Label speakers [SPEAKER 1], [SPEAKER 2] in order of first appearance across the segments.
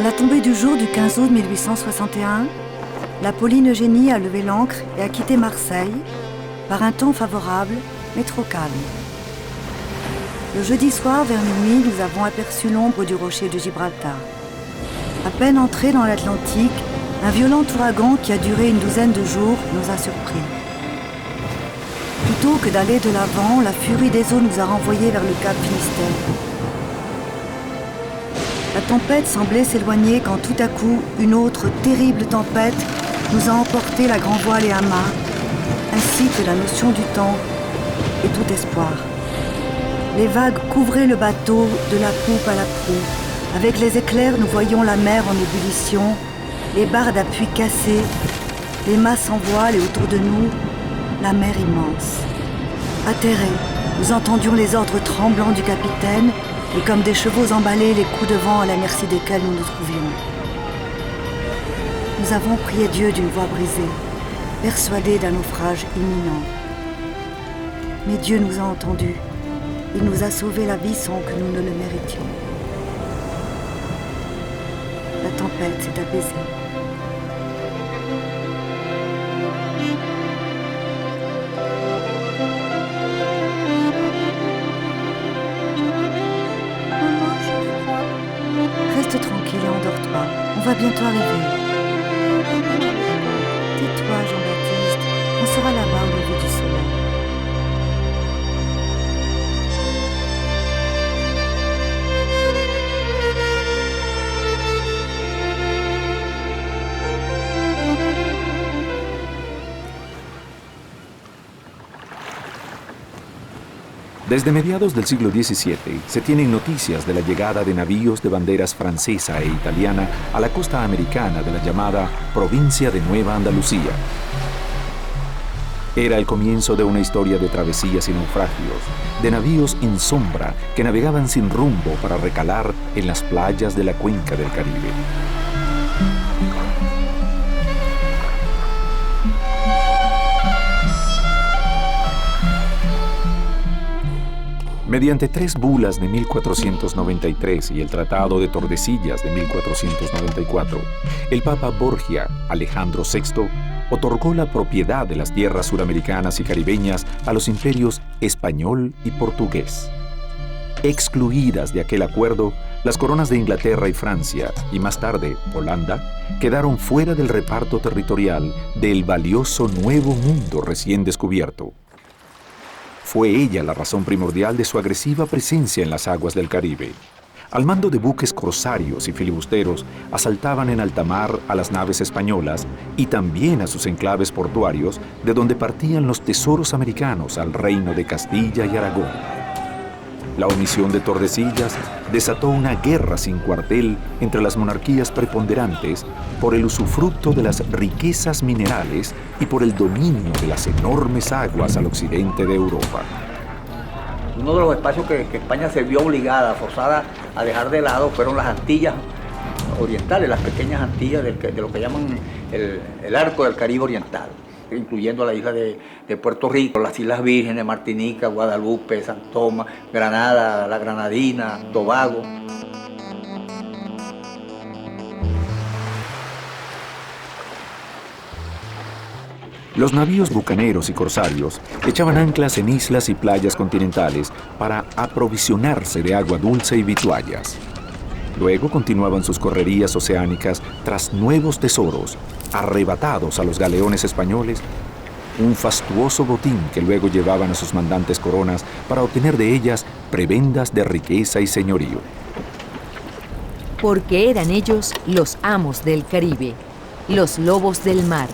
[SPEAKER 1] la tombée du jour du 15 août 1861, la Pauline Eugénie a levé l'ancre et a quitté Marseille par un temps favorable, mais trop calme. Le jeudi soir, vers minuit, nous avons aperçu l'ombre du rocher de Gibraltar. À peine entré dans l'Atlantique, un violent ouragan qui a duré une douzaine de jours nous a surpris. Plutôt que d'aller de l'avant, la furie des eaux nous a renvoyés vers le cap Finistère. La tempête semblait s'éloigner quand tout à coup, une autre terrible tempête nous a emporté la grand voile et amarre, ainsi que la notion du temps et tout espoir. Les vagues couvraient le bateau de la poupe à la proue. Avec les éclairs, nous voyions la mer en ébullition, les barres d'appui cassées, les mâts sans voile et autour de nous, la mer immense. Atterrés, nous entendions les ordres tremblants du capitaine et comme des chevaux emballés, les coups de vent à la merci desquels nous nous trouvions. Nous avons prié Dieu d'une voix brisée, persuadés d'un naufrage imminent. Mais Dieu nous a entendus. Il nous a sauvé la vie sans que nous ne le méritions. La tempête s'est apaisée.
[SPEAKER 2] Maman, j'ai froid.
[SPEAKER 1] Reste tranquille et endors-toi. On va bientôt arriver. Tais-toi, Jean-Baptiste. On sera là-bas au lever du soleil.
[SPEAKER 3] Desde mediados del siglo XVII se tienen noticias de la llegada de navíos de banderas francesa e italiana a la costa americana de la llamada provincia de Nueva Andalucía. Era el comienzo de una historia de travesías y naufragios, de navíos en sombra que navegaban sin rumbo para recalar en las playas de la cuenca del Caribe. Mediante 3 bulas de 1493 y el Tratado de Tordesillas de 1494, el Papa Borgia Alejandro VI otorgó la propiedad de las tierras suramericanas y caribeñas a los imperios español y portugués. Excluidas de aquel acuerdo, las coronas de Inglaterra y Francia, y más tarde Holanda, quedaron fuera del reparto territorial del valioso Nuevo Mundo recién descubierto. Fue ella la razón primordial de su agresiva presencia en las aguas del Caribe. Al mando de buques corsarios y filibusteros, asaltaban en alta mar a las naves españolas y también a sus enclaves portuarios, de donde partían los tesoros americanos al reino de Castilla y Aragón. La omisión de Tordesillas desató una guerra sin cuartel entre las monarquías preponderantes por el usufructo de las riquezas minerales y por el dominio de las enormes aguas al occidente de Europa.
[SPEAKER 4] Uno de los espacios que España se vio obligada, forzada a dejar de lado fueron las Antillas orientales, las pequeñas Antillas de lo que llaman el arco del Caribe oriental, incluyendo la isla de Puerto Rico, las Islas Vírgenes, Martinica, Guadalupe, San Tomás, Granada, la Granadina, Tobago.
[SPEAKER 3] Los navíos bucaneros y corsarios echaban anclas en islas y playas continentales para aprovisionarse de agua dulce y vituallas. Luego continuaban sus correrías oceánicas tras nuevos tesoros, arrebatados a los galeones españoles, un fastuoso botín que luego llevaban a sus mandantes coronas para obtener de ellas prebendas de riqueza y señorío.
[SPEAKER 5] Porque eran ellos los amos del Caribe, los lobos del mar.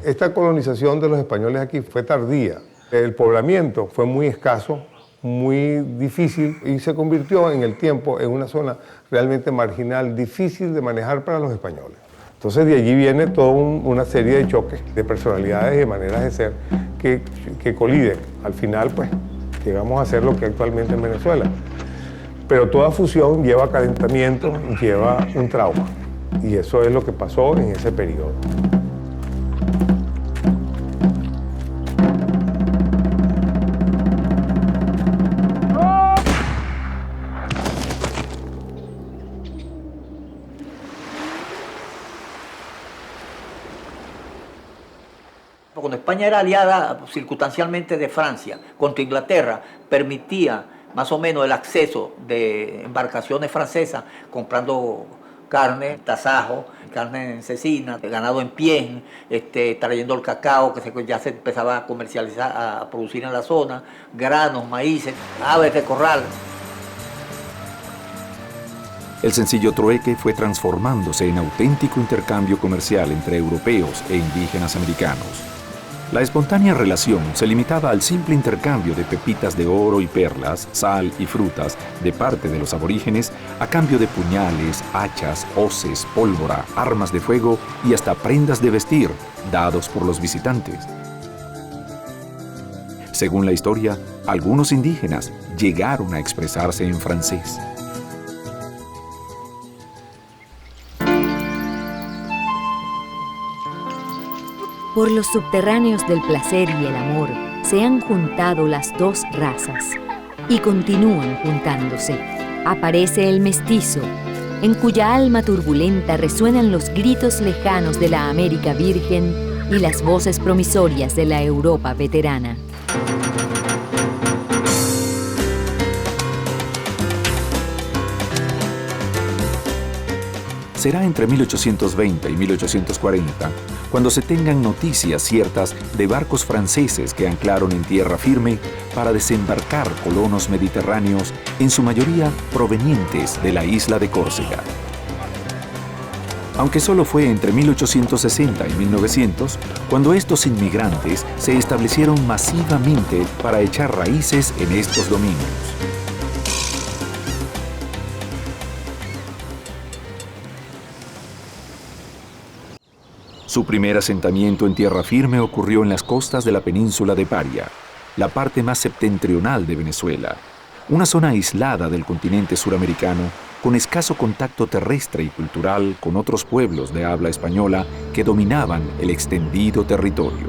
[SPEAKER 6] Esta colonización de los españoles aquí fue tardía. El poblamiento fue muy escaso, muy difícil y se convirtió en el tiempo en una zona realmente marginal, difícil de manejar para los españoles. Entonces de allí viene toda una serie de choques, de personalidades y de maneras de ser que coliden. Al final, pues, llegamos a ser lo que actualmente en Venezuela. Pero toda fusión lleva calentamiento, lleva un trauma. Y eso es lo que pasó en ese periodo.
[SPEAKER 4] Cuando España era aliada circunstancialmente de Francia contra Inglaterra, permitía más o menos el acceso de embarcaciones francesas comprando carne, tasajo, carne en cecina, ganado en piel, trayendo el cacao que ya se empezaba a comercializar, a producir en la zona, granos, maíces, aves de corral.
[SPEAKER 3] El sencillo trueque fue transformándose en auténtico intercambio comercial entre europeos e indígenas americanos. La espontánea relación se limitaba al simple intercambio de pepitas de oro y perlas, sal y frutas de parte de los aborígenes a cambio de puñales, hachas, hoces, pólvora, armas de fuego y hasta prendas de vestir dados por los visitantes. Según la historia, algunos indígenas llegaron a expresarse en francés.
[SPEAKER 5] Por los subterráneos del placer y el amor se han juntado las dos razas y continúan juntándose. Aparece el mestizo, en cuya alma turbulenta resuenan los gritos lejanos de la América virgen y las voces promisorias de la Europa veterana.
[SPEAKER 3] Será entre 1820 y 1840 cuando se tengan noticias ciertas de barcos franceses que anclaron en tierra firme para desembarcar colonos mediterráneos, en su mayoría provenientes de la isla de Córcega. Aunque solo fue entre 1860 y 1900 cuando estos inmigrantes se establecieron masivamente para echar raíces en estos dominios. Su primer asentamiento en tierra firme ocurrió en las costas de la península de Paria, la parte más septentrional de Venezuela, una zona aislada del continente suramericano con escaso contacto terrestre y cultural con otros pueblos de habla española que dominaban el extendido territorio.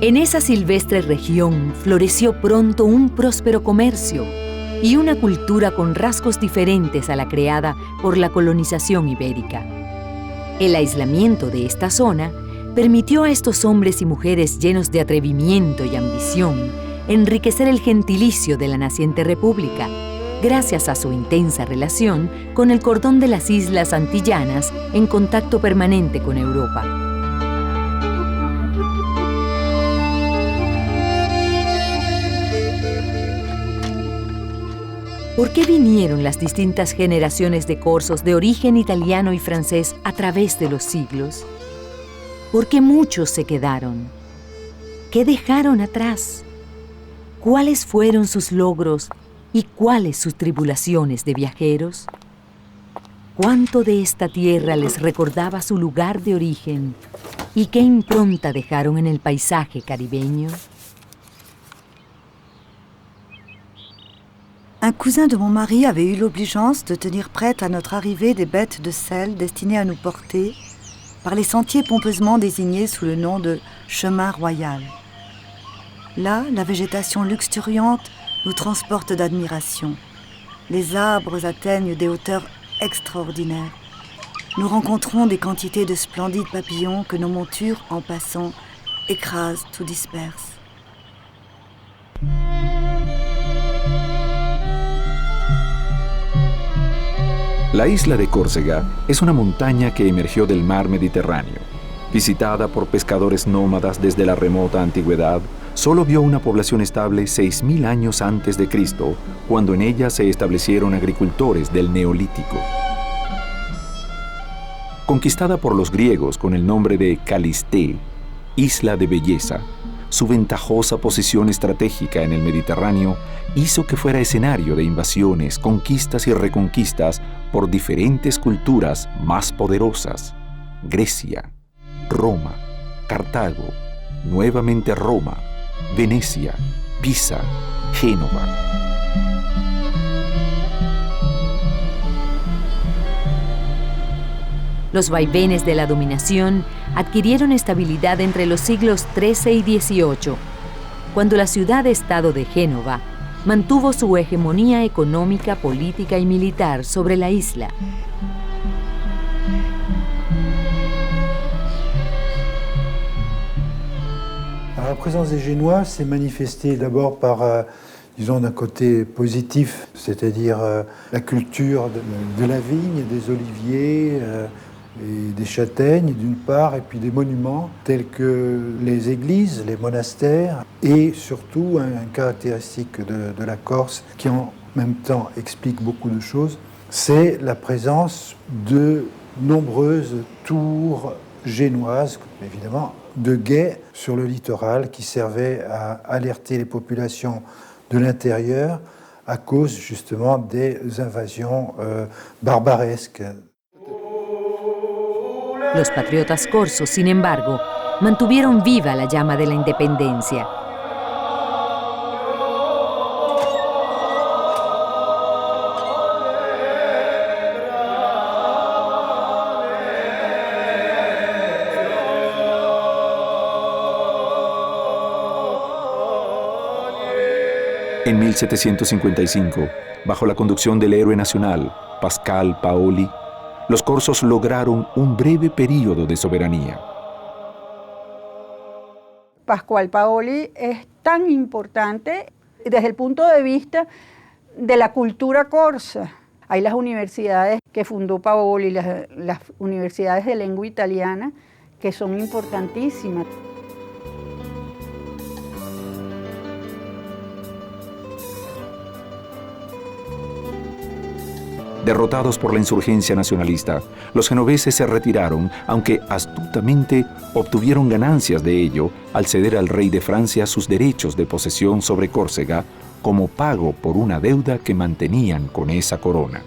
[SPEAKER 5] En esa silvestre región floreció pronto un próspero comercio y una cultura con rasgos diferentes a la creada por la colonización ibérica. El aislamiento de esta zona permitió a estos hombres y mujeres llenos de atrevimiento y ambición enriquecer el gentilicio de la naciente república, gracias a su intensa relación con el cordón de las islas antillanas en contacto permanente con Europa. ¿Por qué vinieron las distintas generaciones de corzos de origen italiano y francés a través de los siglos? ¿Por qué muchos se quedaron? ¿Qué dejaron atrás? ¿Cuáles fueron sus logros y cuáles sus tribulaciones de viajeros? ¿Cuánto de esta tierra les recordaba su lugar de origen y qué impronta dejaron en el paisaje caribeño?
[SPEAKER 1] Un cousin de mon mari avait eu l'obligeance de tenir prête à notre arrivée des bêtes de sel destinées à nous porter par les sentiers pompeusement désignés sous le nom de chemin royal. Là, la végétation luxuriante nous transporte d'admiration. Les arbres atteignent des hauteurs extraordinaires. Nous rencontrons des quantités de splendides papillons que nos montures, en passant, écrasent ou dispersent.
[SPEAKER 3] La isla de Córcega es una montaña que emergió del mar Mediterráneo. Visitada por pescadores nómadas desde la remota antigüedad, solo vio una población estable 6.000 años antes de Cristo, cuando en ella se establecieron agricultores del Neolítico. Conquistada por los griegos con el nombre de Calisté, isla de belleza, su ventajosa posición estratégica en el Mediterráneo hizo que fuera escenario de invasiones, conquistas y reconquistas por diferentes culturas más poderosas: Grecia, Roma, Cartago, nuevamente Roma, Venecia, Pisa, Génova.
[SPEAKER 5] Los vaivenes de la dominación adquirieron estabilidad entre los siglos XIII y XVIII, cuando la ciudad-estado de Génova mantuvo su hegemonía económica, política y militar sobre la isla.
[SPEAKER 7] La présence des Génois s'est manifestée d'abord par, disons, d'un côté positif, c'est-à-dire la culture de la vigne, des oliviers, et des châtaignes d'une part, et puis des monuments tels que les églises, les monastères, et surtout une caractéristique de la Corse qui en même temps explique beaucoup de choses, c'est la présence de nombreuses tours génoises, évidemment, de guets sur le littoral qui servaient à alerter les populations de l'intérieur à cause justement des invasions barbaresques.
[SPEAKER 5] Los patriotas corsos, sin embargo, mantuvieron viva la llama de la independencia.
[SPEAKER 3] En 1755, bajo la conducción del héroe nacional, Pascal Paoli, los corsos lograron un breve periodo de soberanía.
[SPEAKER 2] Pascual Paoli es tan importante desde el punto de vista de la cultura corsa. Hay las universidades que fundó Paoli, las universidades de lengua italiana, que son importantísimas.
[SPEAKER 3] Derrotados por la insurgencia nacionalista, los genoveses se retiraron, aunque astutamente obtuvieron ganancias de ello al ceder al rey de Francia sus derechos de posesión sobre Córcega como pago por una deuda que mantenían con esa corona.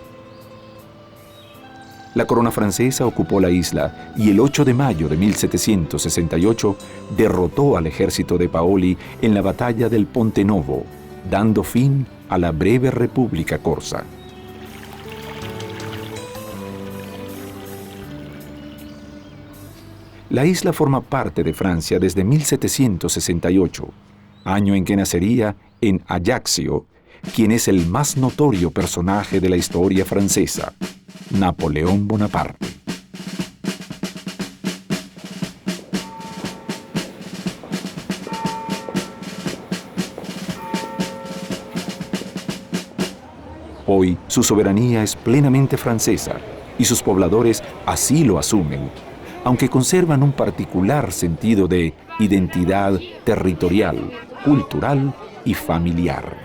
[SPEAKER 3] La corona francesa ocupó la isla y el 8 de mayo de 1768 derrotó al ejército de Paoli en la batalla del Ponte Novo, dando fin a la breve República Corsa. La isla forma parte de Francia desde 1768, año en que nacería en Ajaccio, quien es el más notorio personaje de la historia francesa, Napoleón Bonaparte. Hoy, su soberanía es plenamente francesa y sus pobladores así lo asumen, aunque conservan un particular sentido de identidad territorial, cultural y familiar.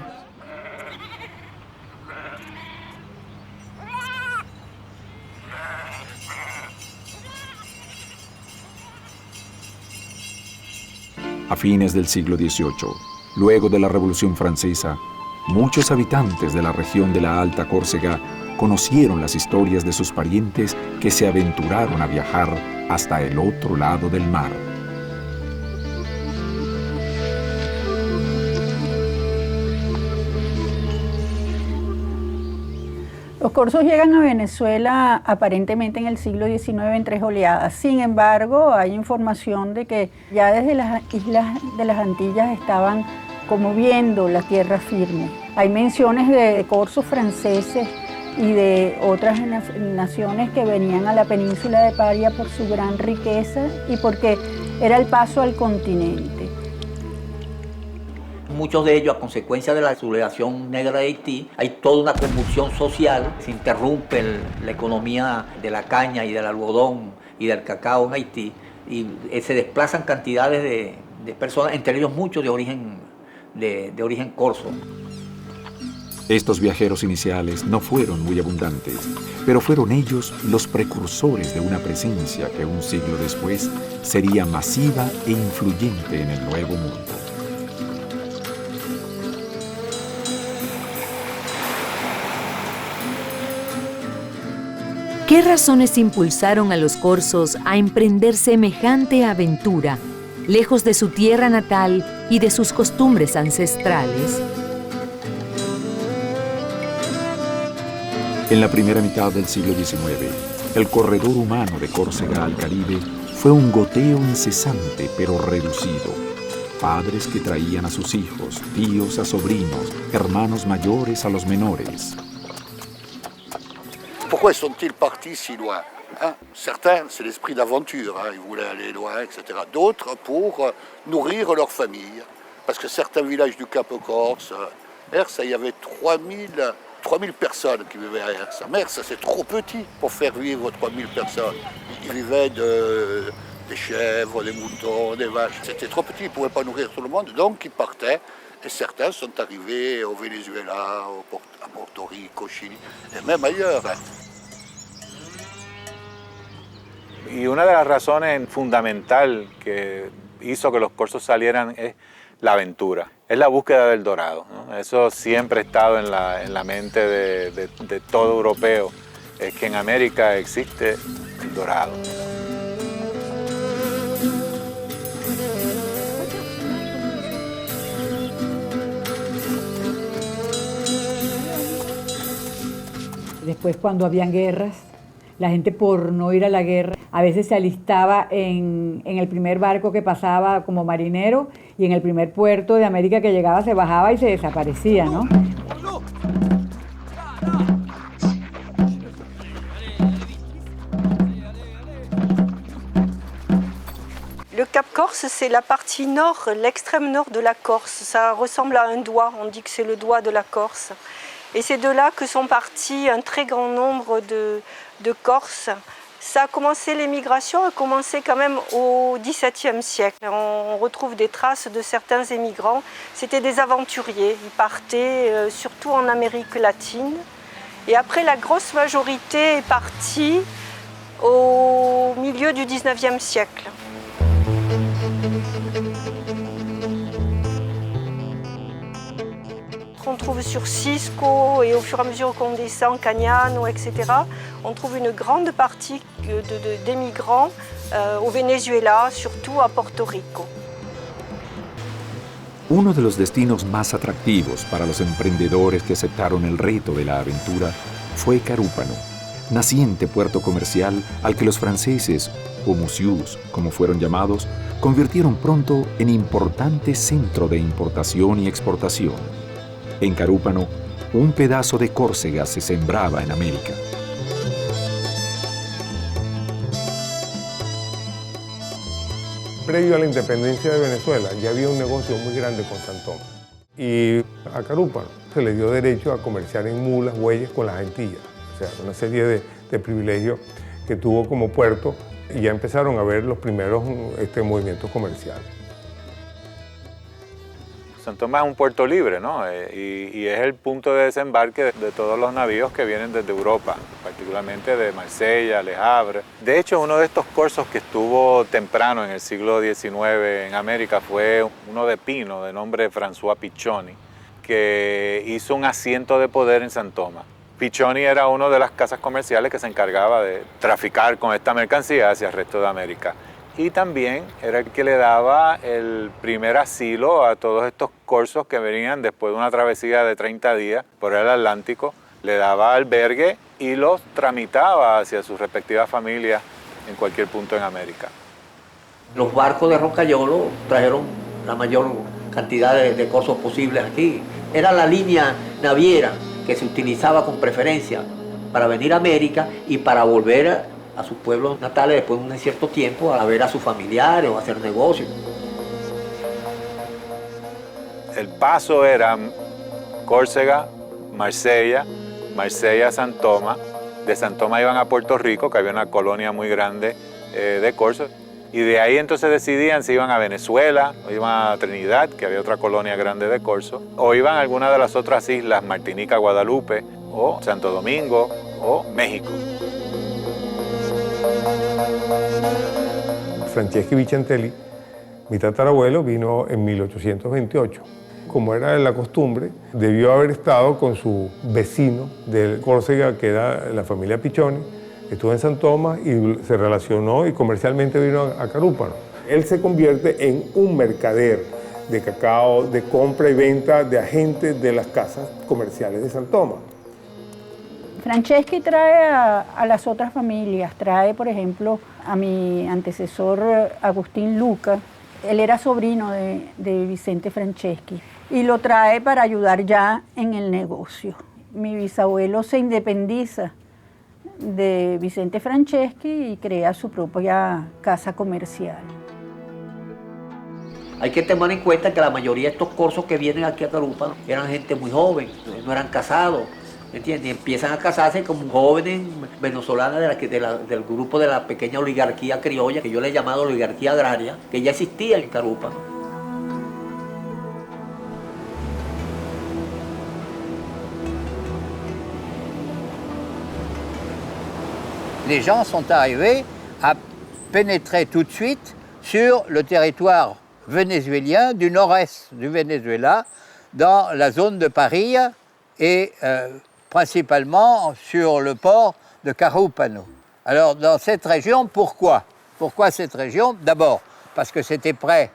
[SPEAKER 3] A fines del siglo XVIII, luego de la Revolución Francesa, muchos habitantes de la región de la Alta Córcega conocieron las historias de sus parientes que se aventuraron a viajar hasta el otro lado del mar.
[SPEAKER 2] Los corsos llegan a Venezuela aparentemente en el siglo XIX en 3 oleadas. Sin embargo, hay información de que ya desde las islas de las Antillas estaban como viendo la tierra firme. Hay menciones de corsos franceses y de otras naciones que venían a la península de Paria por su gran riqueza y porque era el paso al continente.
[SPEAKER 4] Muchos de ellos, a consecuencia de la sublevación negra de Haití, hay toda una convulsión social, se interrumpe la economía de la caña y del algodón y del cacao en Haití y se desplazan cantidades de personas, entre ellos muchos de origen corso.
[SPEAKER 3] Estos viajeros iniciales no fueron muy abundantes, pero fueron ellos los precursores de una presencia que un siglo después sería masiva e influyente en el Nuevo Mundo.
[SPEAKER 5] ¿Qué razones impulsaron a los corsos a emprender semejante aventura, lejos de su tierra natal y de sus costumbres ancestrales?
[SPEAKER 3] En la primera mitad del siglo XIX, el corredor humano de Córcega al Caribe fue un goteo incesante pero reducido. Padres que traían a sus hijos, tíos a sobrinos, hermanos mayores a los menores.
[SPEAKER 8] Pourquoi sont-ils partis si loin? Certains, c'est l'esprit d'aventure, ils voulaient aller loin, etc. D'autres, pour nourrir leur famille. Parce que certains villages du Cap Corse, Herse, il y avait 3000 personnes qui vivaient à Herse. Mais Herse, c'est trop petit pour faire vivre 3000 personnes. Ils vivaient des chèvres, des moutons, des vaches. C'était trop petit, ils ne pouvaient pas nourrir tout le monde, donc ils partaient. Et certains sont arrivés au Venezuela, à Porto Rico, Chili, et même ailleurs.
[SPEAKER 9] Y una de las razones fundamental que hizo que los corzos salieran es la aventura, es la búsqueda del dorado, ¿no? Eso siempre ha estado en la mente de todo europeo, es que en América existe el dorado.
[SPEAKER 10] Después, cuando habían guerras, la gente, por no ir a la guerra, a veces se alistaba en el primer barco que pasaba como marinero, y en el primer puerto de América que llegaba se bajaba y se desaparecía, ¿no?
[SPEAKER 11] Le Cap Corse, c'est la partie nord, l'extrême nord de la Corse. Ça ressemble à un doigt, on dit que c'est le doigt de la Corse. Et c'est de là que sont partis un très grand nombre de Corses. Ça a commencé, l'émigration a commencé quand même au XVIIe siècle. On retrouve des traces de certains émigrants. C'était des aventuriers. Ils partaient surtout en Amérique latine. Et après, la grosse majorité est partie au milieu du XIXe siècle. On trouve sur Cisco et au fur et à mesure qu'on descend, Cagnano, etc., on trouve une grande partie d'émigrants au Venezuela, surtout à Porto Rico.
[SPEAKER 3] Uno de los destinos más atractivos para los emprendedores que aceptaron el reto de la aventura fue Carúpano, naciente puerto comercial al que los franceses, o Musius, como fueron llamados, convirtieron pronto en importante centro de importación y exportación. En Carúpano, un pedazo de Córcega se sembraba en América.
[SPEAKER 6] Previo a la independencia de Venezuela ya había un negocio muy grande con San Tomás. Y a Carúpano se le dio derecho a comerciar en mulas, bueyes con las Antillas. O sea, una serie de privilegios que tuvo como puerto, y ya empezaron a ver los primeros movimientos comerciales.
[SPEAKER 9] San Tomás es un puerto libre, ¿no? Y es el punto de desembarque de todos los navíos que vienen desde Europa, particularmente de Marsella, Le Havre. De hecho, uno de estos corzos que estuvo temprano en el siglo XIX en América fue uno de pino, de nombre François Piccioni, que hizo un asiento de poder en San Tomás. Piccioni era una de las casas comerciales que se encargaba de traficar con esta mercancía hacia el resto de América. Y también era el que le daba el primer asilo a todos estos corzos que venían después de una travesía de 30 días por el Atlántico. Le daba albergue y los tramitaba hacia sus respectivas familias en cualquier punto en América.
[SPEAKER 4] Los barcos de Roncayolo trajeron la mayor cantidad de corzos posibles aquí. Era la línea naviera que se utilizaba con preferencia para venir a América y para volver a sus pueblos natales después de un cierto tiempo a ver a sus familiares o a hacer negocios.
[SPEAKER 9] El paso era Córcega, Marsella, San Tomás. De San Tomás iban a Puerto Rico, que había una colonia muy grande de corzos. Y de ahí entonces decidían si iban a Venezuela, o iban a Trinidad, que había otra colonia grande de corzos, o iban a alguna de las otras islas, Martinica, Guadalupe, o Santo Domingo, o México.
[SPEAKER 6] Franceschi Vichentelli, mi tatarabuelo, vino en 1828. Como era la costumbre, debió haber estado con su vecino de Córcega, que era la familia Piccioni. Estuvo en San Tomás y se relacionó y comercialmente vino a Carúpano. Él se convierte en un mercader de cacao, de compra y venta de agentes de las casas comerciales de San Tomás.
[SPEAKER 2] Franceschi trae a las otras familias, trae por ejemplo a mi antecesor Agustín Luca, él era sobrino de Vicente Franceschi y lo trae para ayudar ya en el negocio. Mi bisabuelo se independiza de Vicente Franceschi y crea su propia casa comercial.
[SPEAKER 4] Hay que tener en cuenta que la mayoría de estos corzos que vienen aquí a Carúpano eran gente muy joven, no eran casados, ¿me entiendes? Y empiezan a casarse como jóvenes venezolanas del grupo de la pequeña oligarquía criolla, que yo le he llamado oligarquía agraria, que ya existía en Carúpano.
[SPEAKER 12] Les gens sont arrivés à pénétrer tout de suite sur le territoire vénézuélien du nord-est du Venezuela, dans la zone de Paria et principalement sur le port de Carúpano. Alors dans cette région, pourquoi cette région? D'abord parce que c'était près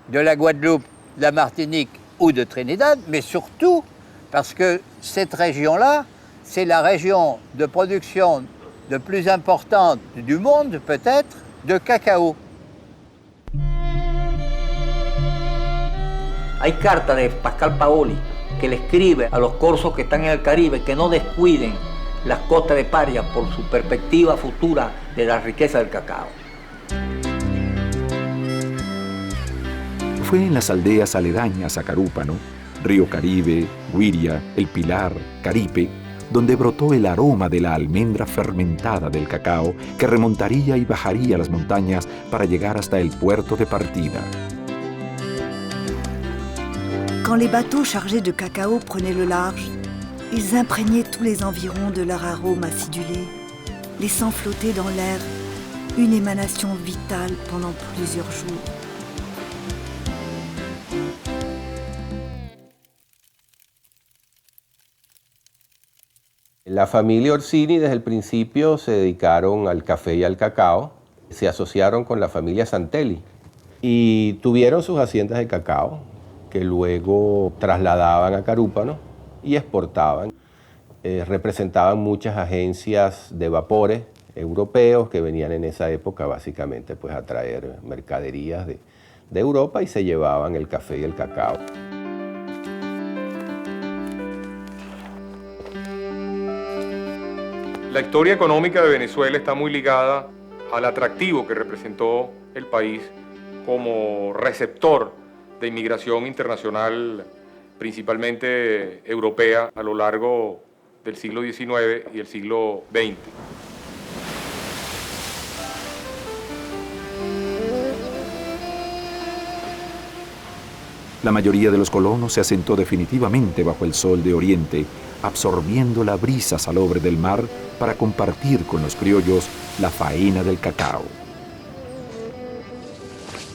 [SPEAKER 12] de la Guadeloupe, de la Martinique ou de Trinidad, mais surtout parce que cette région-là, c'est la région de production de plus importante du monde, peut-être, de cacao.
[SPEAKER 4] Hay cartas de Pascal Paoli que le escribe a los corzos que están en el Caribe que no descuiden las costas de Paria por su perspectiva futura de la riqueza del cacao.
[SPEAKER 3] Fue en las aldeas aledañas a Carúpano, Río Caribe, Guiria, El Pilar, Caripe, donde brotó el aroma de la almendra fermentada del cacao que remontaría y bajaría las montañas para llegar hasta el puerto de partida.
[SPEAKER 1] Quand les bateaux chargés de cacao prenaient le large, ils imprégnaient tous les environs de leur arôme acidulé, laissant flotter dans l'air une émanation vitale pendant plusieurs jours.
[SPEAKER 13] La familia Orsini desde el principio se dedicaron al café y al cacao, se asociaron con la familia Santelli y tuvieron sus haciendas de cacao que luego trasladaban a Carúpano y exportaban. Representaban muchas agencias de vapores europeos que venían en esa época básicamente pues, a traer mercaderías de Europa y se llevaban el café y el cacao.
[SPEAKER 6] La historia económica de Venezuela está muy ligada al atractivo que representó el país como receptor de inmigración internacional, principalmente europea, a lo largo del siglo XIX y el siglo XX.
[SPEAKER 3] La mayoría de los colonos se asentó definitivamente bajo el sol de Oriente, absorbiendo la brisa salobre del mar para compartir con los criollos la faena del cacao.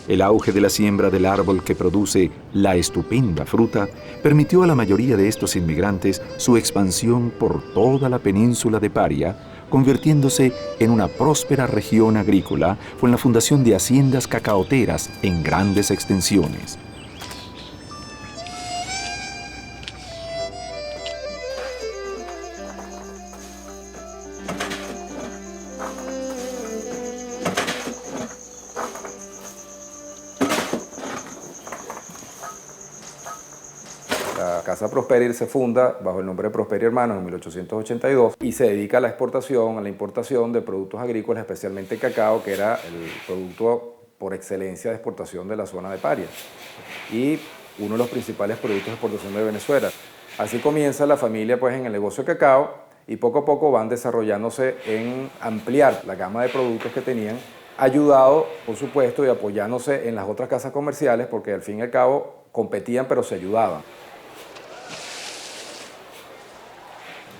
[SPEAKER 3] El auge de la siembra del árbol que produce la estupenda fruta permitió a la mayoría de estos inmigrantes su expansión por toda la península de Paria, convirtiéndose en una próspera región agrícola con la fundación de haciendas cacaoteras en grandes extensiones.
[SPEAKER 14] La Casa Prosperi se funda bajo el nombre de Prosperi Hermanos en 1882 y se dedica a la exportación, a la importación de productos agrícolas, especialmente cacao, que era el producto por excelencia de exportación de la zona de Paria y uno de los principales productos de exportación de Venezuela. Así comienza la familia pues, en el negocio de cacao y poco a poco van desarrollándose en ampliar la gama de productos que tenían, ayudado, por supuesto, y apoyándose en las otras casas comerciales porque al fin y al cabo competían pero se ayudaban.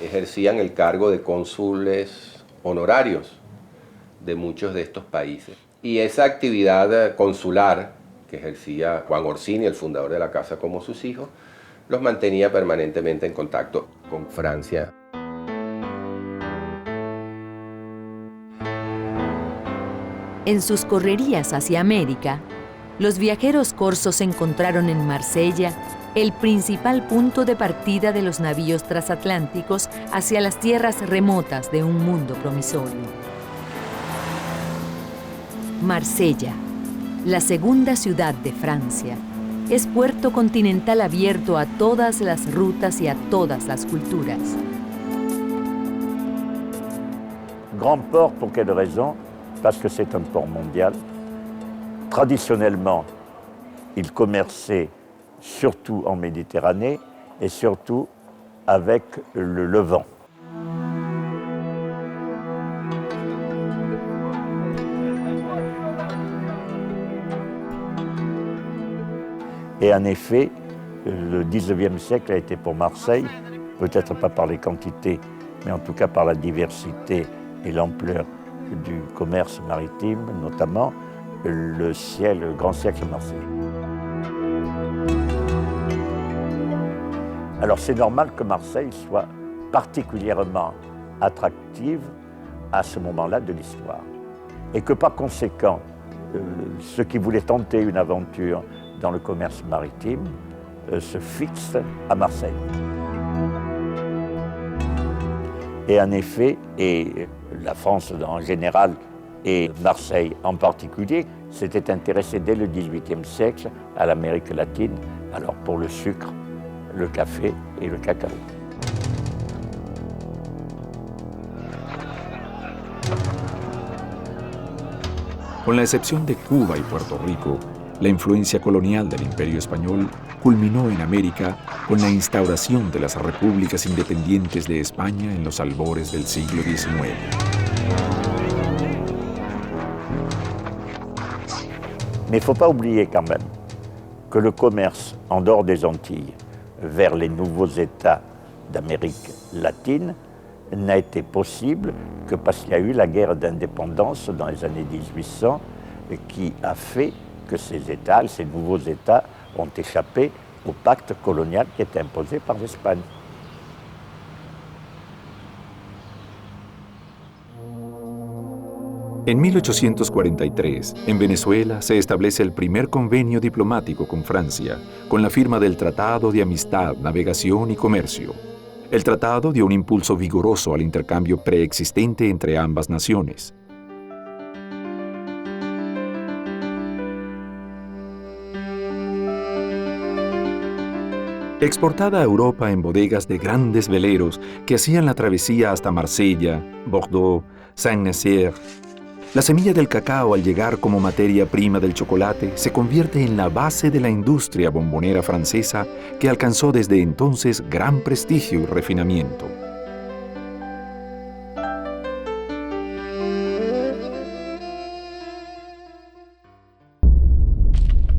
[SPEAKER 13] Ejercían el cargo de cónsules honorarios de muchos de estos países. Y esa actividad consular que ejercía Juan Orsini, el fundador de la casa, como sus hijos, los mantenía permanentemente en contacto con Francia.
[SPEAKER 5] En sus correrías hacia América, los viajeros corsos encontraron en Marsella el principal punto de partida de los navíos transatlánticos hacia las tierras remotas de un mundo promisorio. Marsella, la segunda ciudad de Francia, es puerto continental abierto a todas las rutas y a todas las culturas.
[SPEAKER 15] Grand port, pour quelle raison? Parce que c'est un port mondial. Traditionnellement, il commerçait surtout en Méditerranée et surtout avec le Levant. Et en effet, le 19e siècle a été pour Marseille, peut-être pas par les quantités, mais en tout cas par la diversité et l'ampleur du commerce maritime, notamment le grand siècle marseillais. Alors c'est normal que Marseille soit particulièrement attractive à ce moment-là de l'histoire. Et que par conséquent, ceux qui voulaient tenter une aventure dans le commerce maritime se fixent à Marseille. Et en effet, et la France en général et Marseille en particulier, s'était intéressé dès le XVIIIe siècle à l'Amérique latine, alors pour le sucre, le café et le cacao.
[SPEAKER 3] Con la excepción de Cuba y Puerto Rico, la influencia colonial del Imperio Español culminó en América con la instauración de las repúblicas independientes de España en los albores del siglo XIX.
[SPEAKER 15] Mais il ne faut pas oublier quand même que le commerce en dehors des Antilles vers les nouveaux États d'Amérique latine n'a été possible que parce qu'il y a eu la guerre d'indépendance dans les années 1800 qui a fait que ces États, ces nouveaux États, ont échappé au pacte colonial qui était imposé par l'Espagne.
[SPEAKER 3] En 1843, en Venezuela se establece el primer convenio diplomático con Francia, con la firma del Tratado de Amistad, Navegación y Comercio. El tratado dio un impulso vigoroso al intercambio preexistente entre ambas naciones. Exportada a Europa en bodegas de grandes veleros que hacían la travesía hasta Marsella, Bordeaux, Saint-Nazaire, la semilla del cacao al llegar como materia prima del chocolate se convierte en la base de la industria bombonera francesa que alcanzó desde entonces gran prestigio y refinamiento.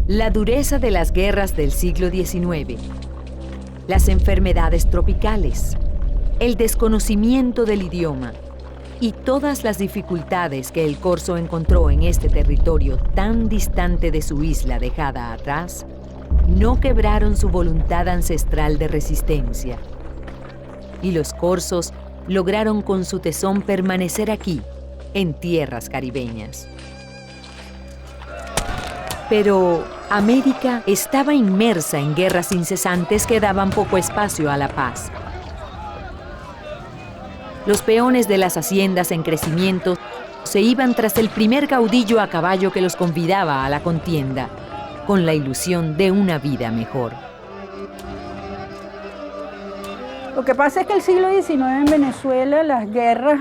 [SPEAKER 5] La dureza de las guerras del siglo XIX, las enfermedades tropicales, el desconocimiento del idioma y todas las dificultades que el corso encontró en este territorio tan distante de su isla dejada atrás, no quebraron su voluntad ancestral de resistencia. Y los corsos lograron con su tesón permanecer aquí, en tierras caribeñas. Pero América estaba inmersa en guerras incesantes que daban poco espacio a la paz. Los peones de las haciendas en crecimiento se iban tras el primer caudillo a caballo que los convidaba a la contienda, con la ilusión de una vida mejor.
[SPEAKER 2] Lo que pasa es que el siglo XIX en Venezuela, las guerras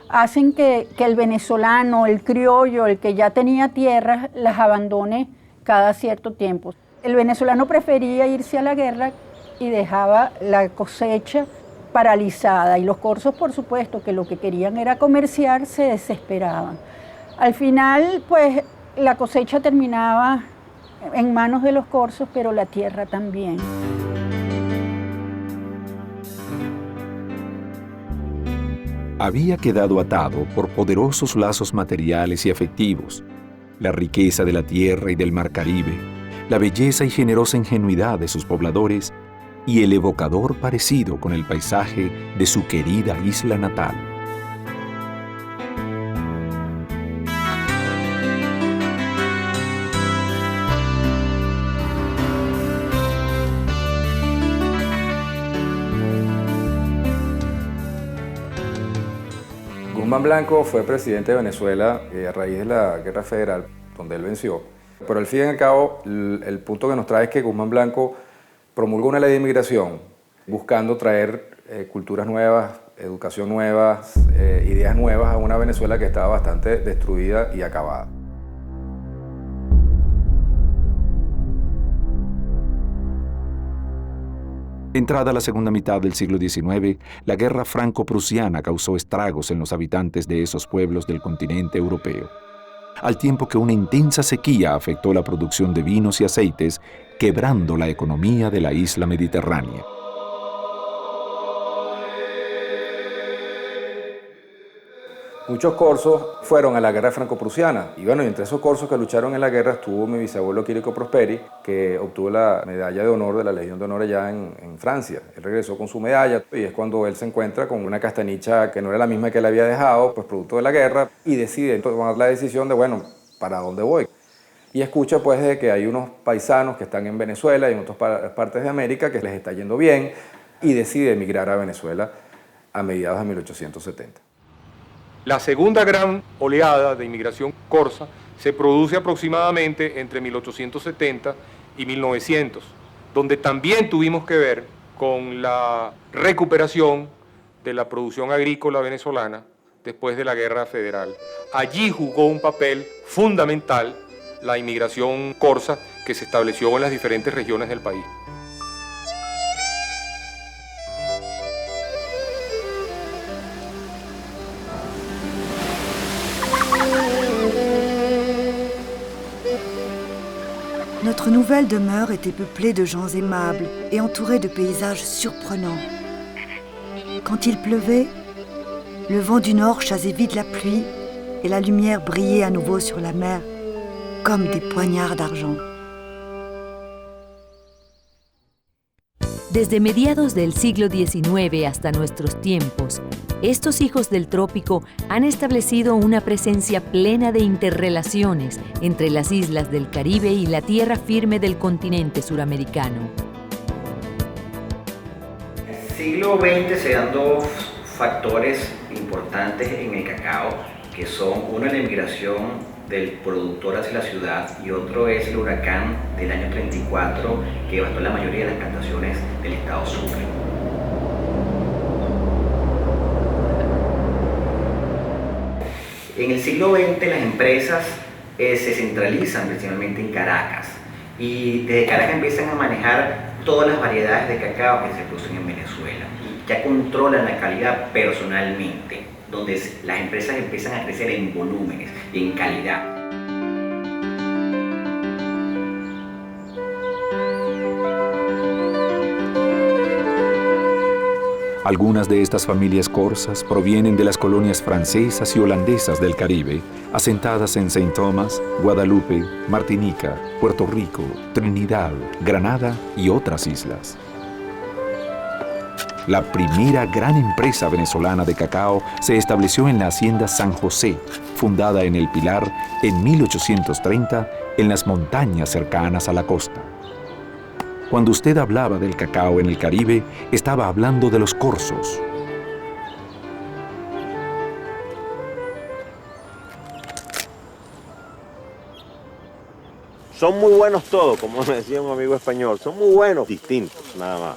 [SPEAKER 2] hacen que el venezolano, el criollo, el que ya tenía tierras, las abandone cada cierto tiempo. El venezolano prefería irse a la guerra y dejaba la cosecha paralizada, y los corsos, por supuesto, que lo que querían era comerciar, se desesperaban. Al final, pues, la cosecha terminaba en manos de los corsos, pero la tierra también.
[SPEAKER 3] Había quedado atado por poderosos lazos materiales y afectivos, la riqueza de la tierra y del mar Caribe, la belleza y generosa ingenuidad de sus pobladores y el evocador parecido con el paisaje de su querida isla natal.
[SPEAKER 14] Guzmán Blanco fue presidente de Venezuela a raíz de la Guerra Federal, donde él venció. Pero al fin y al cabo, el punto que nos trae es que Guzmán Blanco promulgó una ley de inmigración buscando traer culturas nuevas, educación nueva, ideas nuevas a una Venezuela que estaba bastante destruida y acabada.
[SPEAKER 3] Entrada la segunda mitad del siglo XIX, la guerra franco-prusiana causó estragos en los habitantes de esos pueblos del continente europeo, al tiempo que una intensa sequía afectó la producción de vinos y aceites, quebrando la economía de la isla mediterránea.
[SPEAKER 14] Muchos corsos fueron a la guerra franco-prusiana y bueno, y entre esos corsos que lucharon en la guerra estuvo mi bisabuelo Quirico Prosperi, que obtuvo la medalla de honor de la Legión de Honor allá en Francia. Él regresó con su medalla y es cuando él se encuentra con una castanicha que no era la misma que él había dejado, pues producto de la guerra, y decide tomar la decisión de, bueno, ¿para dónde voy? Y escucha pues de que hay unos paisanos que están en Venezuela y en otras partes de América que les está yendo bien y decide emigrar a Venezuela a mediados de 1870.
[SPEAKER 6] La segunda gran oleada de inmigración corsa se produce aproximadamente entre 1870 y 1900, donde también tuvimos que ver con la recuperación de la producción agrícola venezolana después de la Guerra Federal. Allí jugó un papel fundamental la inmigración corsa que se estableció en las diferentes regiones del país.
[SPEAKER 1] Notre nouvelle demeure était peuplée de gens aimables et entourée de paysages surprenants. Quand il pleuvait, le vent du nord chassait vite la pluie et la lumière brillait à nouveau sur la mer comme des poignards d'argent.
[SPEAKER 5] Desde mediados del siglo XIX hasta nuestros tiempos, estos hijos del trópico han establecido una presencia plena de interrelaciones entre las islas del Caribe y la tierra firme del continente suramericano.
[SPEAKER 16] En el siglo XX se dan dos factores importantes en el cacao, que son uno la inmigración del productor hacia la ciudad y otro es el huracán del año 34 que devastó la mayoría de las plantaciones del estado Sucre. En el siglo XX las empresas se centralizan principalmente en Caracas y desde Caracas empiezan a manejar todas las variedades de cacao que se producen en Venezuela y ya controlan la calidad personalmente, donde las empresas empiezan a crecer en volúmenes y en calidad.
[SPEAKER 3] Algunas de estas familias corsas provienen de las colonias francesas y holandesas del Caribe, asentadas en Saint Thomas, Guadalupe, Martinica, Puerto Rico, Trinidad, Granada y otras islas. La primera gran empresa venezolana de cacao se estableció en la hacienda San José, fundada en El Pilar en 1830 en las montañas cercanas a la costa. Cuando usted hablaba del cacao en el Caribe, estaba hablando de los corsos.
[SPEAKER 17] Son muy buenos todos, como me decía un amigo español, son muy buenos, distintos, nada más.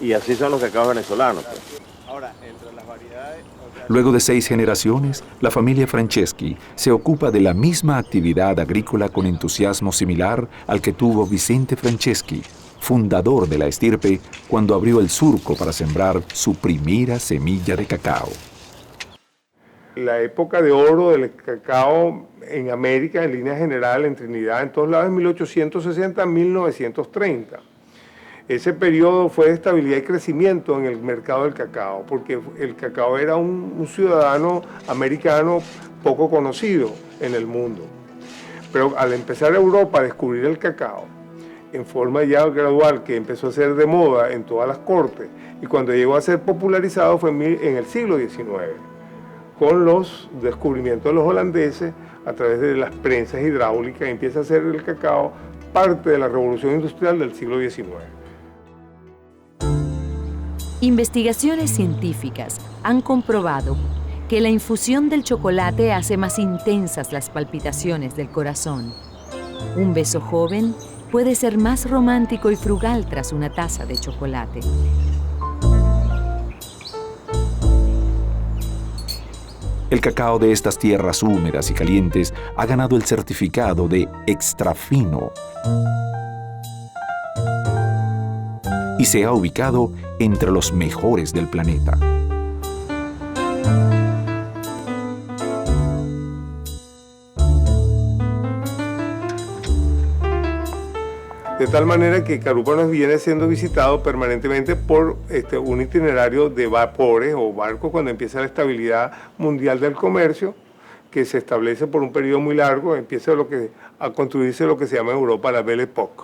[SPEAKER 17] Y así son los cacaos venezolanos. Pues.
[SPEAKER 9] Ahora, entre las variedades...
[SPEAKER 3] Luego de 6 generaciones, la familia Franceschi se ocupa de la misma actividad agrícola con entusiasmo similar al que tuvo Vicente Franceschi, fundador de la estirpe, cuando abrió el surco para sembrar su primera semilla de cacao.
[SPEAKER 6] La época de oro del cacao en América, en línea general, en Trinidad, en todos lados, es 1860 a 1930. Ese periodo fue de estabilidad y crecimiento en el mercado del cacao, porque el cacao era un ciudadano americano poco conocido en el mundo. Pero al empezar Europa a descubrir el cacao, en forma ya gradual, que empezó a ser de moda en todas las cortes, y cuando llegó a ser popularizado fue en el siglo XIX, con los descubrimientos de los holandeses a través de las prensas hidráulicas, empieza a ser el cacao parte de la revolución industrial del siglo XIX.
[SPEAKER 5] Investigaciones científicas han comprobado que la infusión del chocolate hace más intensas las palpitaciones del corazón. Un beso joven puede ser más romántico y frugal tras una taza de chocolate.
[SPEAKER 3] El cacao de estas tierras húmedas y calientes ha ganado el certificado de extra fino y se ha ubicado entre los mejores del planeta.
[SPEAKER 6] De tal manera que Carúpano viene siendo visitado permanentemente por un itinerario de vapores o barcos cuando empieza la estabilidad mundial del comercio, que se establece por un periodo muy largo, empieza a construirse lo que se llama en Europa la Belle Époque.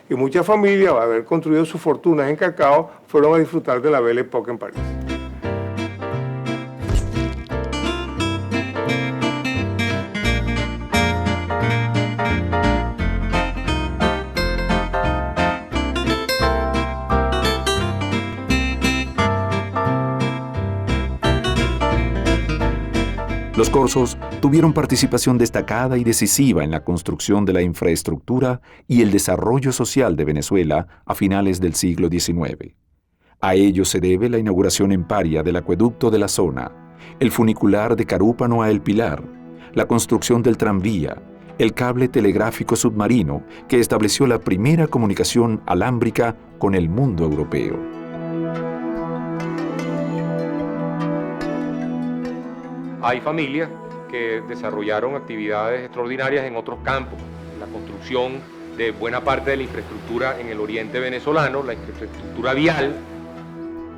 [SPEAKER 6] Y muchas familias, al haber construido sus fortunas en cacao, fueron a disfrutar de la Belle Époque en París.
[SPEAKER 3] Los corsos tuvieron participación destacada y decisiva en la construcción de la infraestructura y el desarrollo social de Venezuela a finales del siglo XIX. A ello se debe la inauguración en Paria del acueducto de la zona, el funicular de Carúpano a El Pilar, la construcción del tranvía, el cable telegráfico submarino que estableció la primera comunicación alámbrica con el mundo europeo.
[SPEAKER 18] Hay familias que desarrollaron actividades extraordinarias en otros campos, la construcción de buena parte de la infraestructura en el oriente venezolano, la infraestructura vial,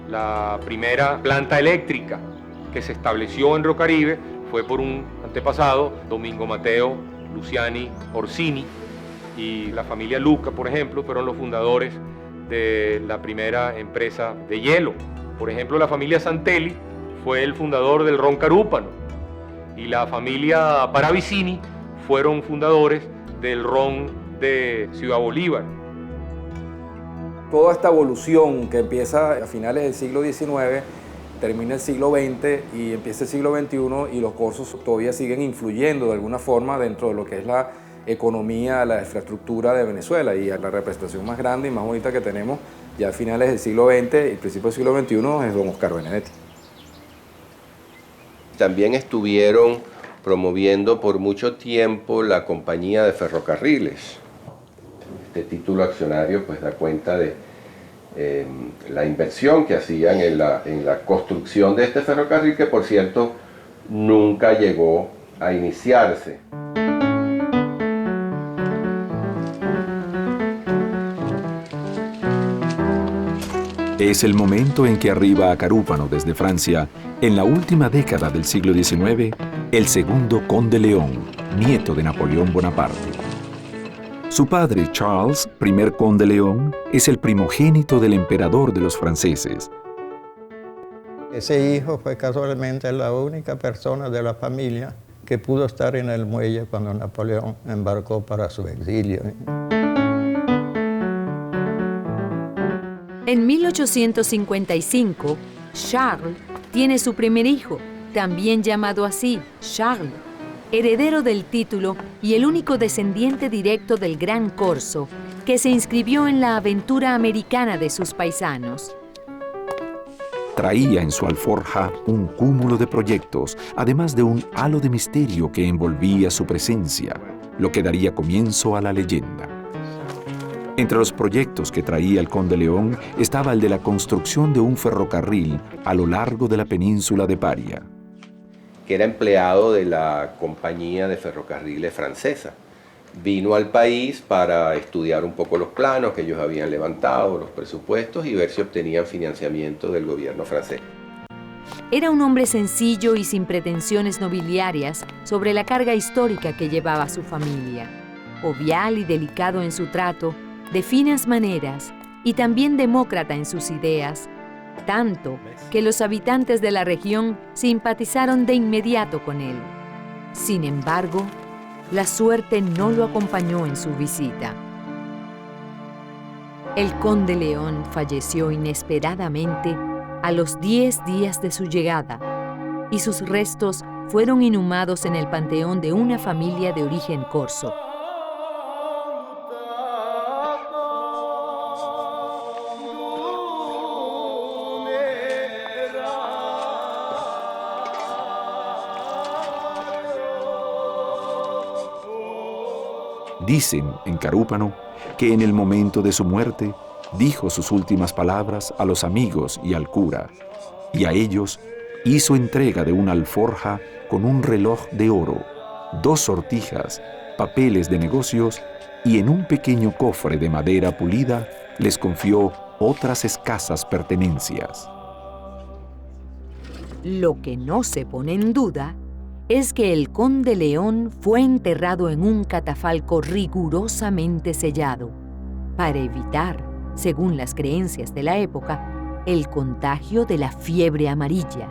[SPEAKER 18] la primera planta eléctrica que se estableció en Rocaribe fue por un antepasado, Domingo Mateo Luciani Orsini, y la familia Luca, por ejemplo, fueron los fundadores de la primera empresa de hielo. Por ejemplo, la familia Santelli fue el fundador del ron Carúpano, y la familia Paravicini fueron fundadores del ron de Ciudad Bolívar.
[SPEAKER 14] Toda esta evolución que empieza a finales del siglo XIX, termina el siglo XX y empieza el siglo XXI, y los corsos todavía siguen influyendo de alguna forma dentro de lo que es la economía, la infraestructura de Venezuela, y la representación más grande y más bonita que tenemos ya a finales del siglo XX y principios del siglo XXI es don Oscar Benedetti.
[SPEAKER 13] También estuvieron promoviendo por mucho tiempo la compañía de ferrocarriles. Este título accionario pues da cuenta de la inversión que hacían en la construcción de este ferrocarril, que por cierto nunca llegó a iniciarse.
[SPEAKER 3] Es el momento en que arriba a Carúpano desde Francia, en la última década del siglo XIX, el segundo conde León, nieto de Napoleón Bonaparte. Su padre, Charles, primer conde León, es el primogénito del emperador de los franceses.
[SPEAKER 19] Ese hijo fue casualmente la única persona de la familia que pudo estar en el muelle cuando Napoleón embarcó para su exilio.
[SPEAKER 5] En 1855, Charles tiene su primer hijo, también llamado así, Charles, heredero del título y el único descendiente directo del gran corso, que se inscribió en la aventura americana de sus paisanos.
[SPEAKER 3] Traía en su alforja un cúmulo de proyectos, además de un halo de misterio que envolvía su presencia, lo que daría comienzo a la leyenda. Entre los proyectos que traía el conde León estaba el de la construcción de un ferrocarril a lo largo de la península de Paria.
[SPEAKER 13] Que era empleado de la compañía de ferrocarriles francesa. Vino al país para estudiar un poco los planos que ellos habían levantado, los presupuestos, y ver si obtenían financiamiento del gobierno francés.
[SPEAKER 5] Era un hombre sencillo y sin pretensiones nobiliarias sobre la carga histórica que llevaba su familia. Jovial y delicado en su trato, de finas maneras y también demócrata en sus ideas, tanto que los habitantes de la región simpatizaron de inmediato con él. Sin embargo, la suerte no lo acompañó en su visita. El conde León falleció inesperadamente a los 10 días de su llegada, y sus restos fueron inhumados en el panteón de una familia de origen corso.
[SPEAKER 3] Dicen en Carúpano que en el momento de su muerte dijo sus últimas palabras a los amigos y al cura, y a ellos hizo entrega de una alforja con un reloj de oro, 2 sortijas, papeles de negocios, y en un pequeño cofre de madera pulida les confió otras escasas pertenencias.
[SPEAKER 5] Lo que no se pone en duda es que el conde León fue enterrado en un catafalco rigurosamente sellado para evitar, según las creencias de la época, el contagio de la fiebre amarilla,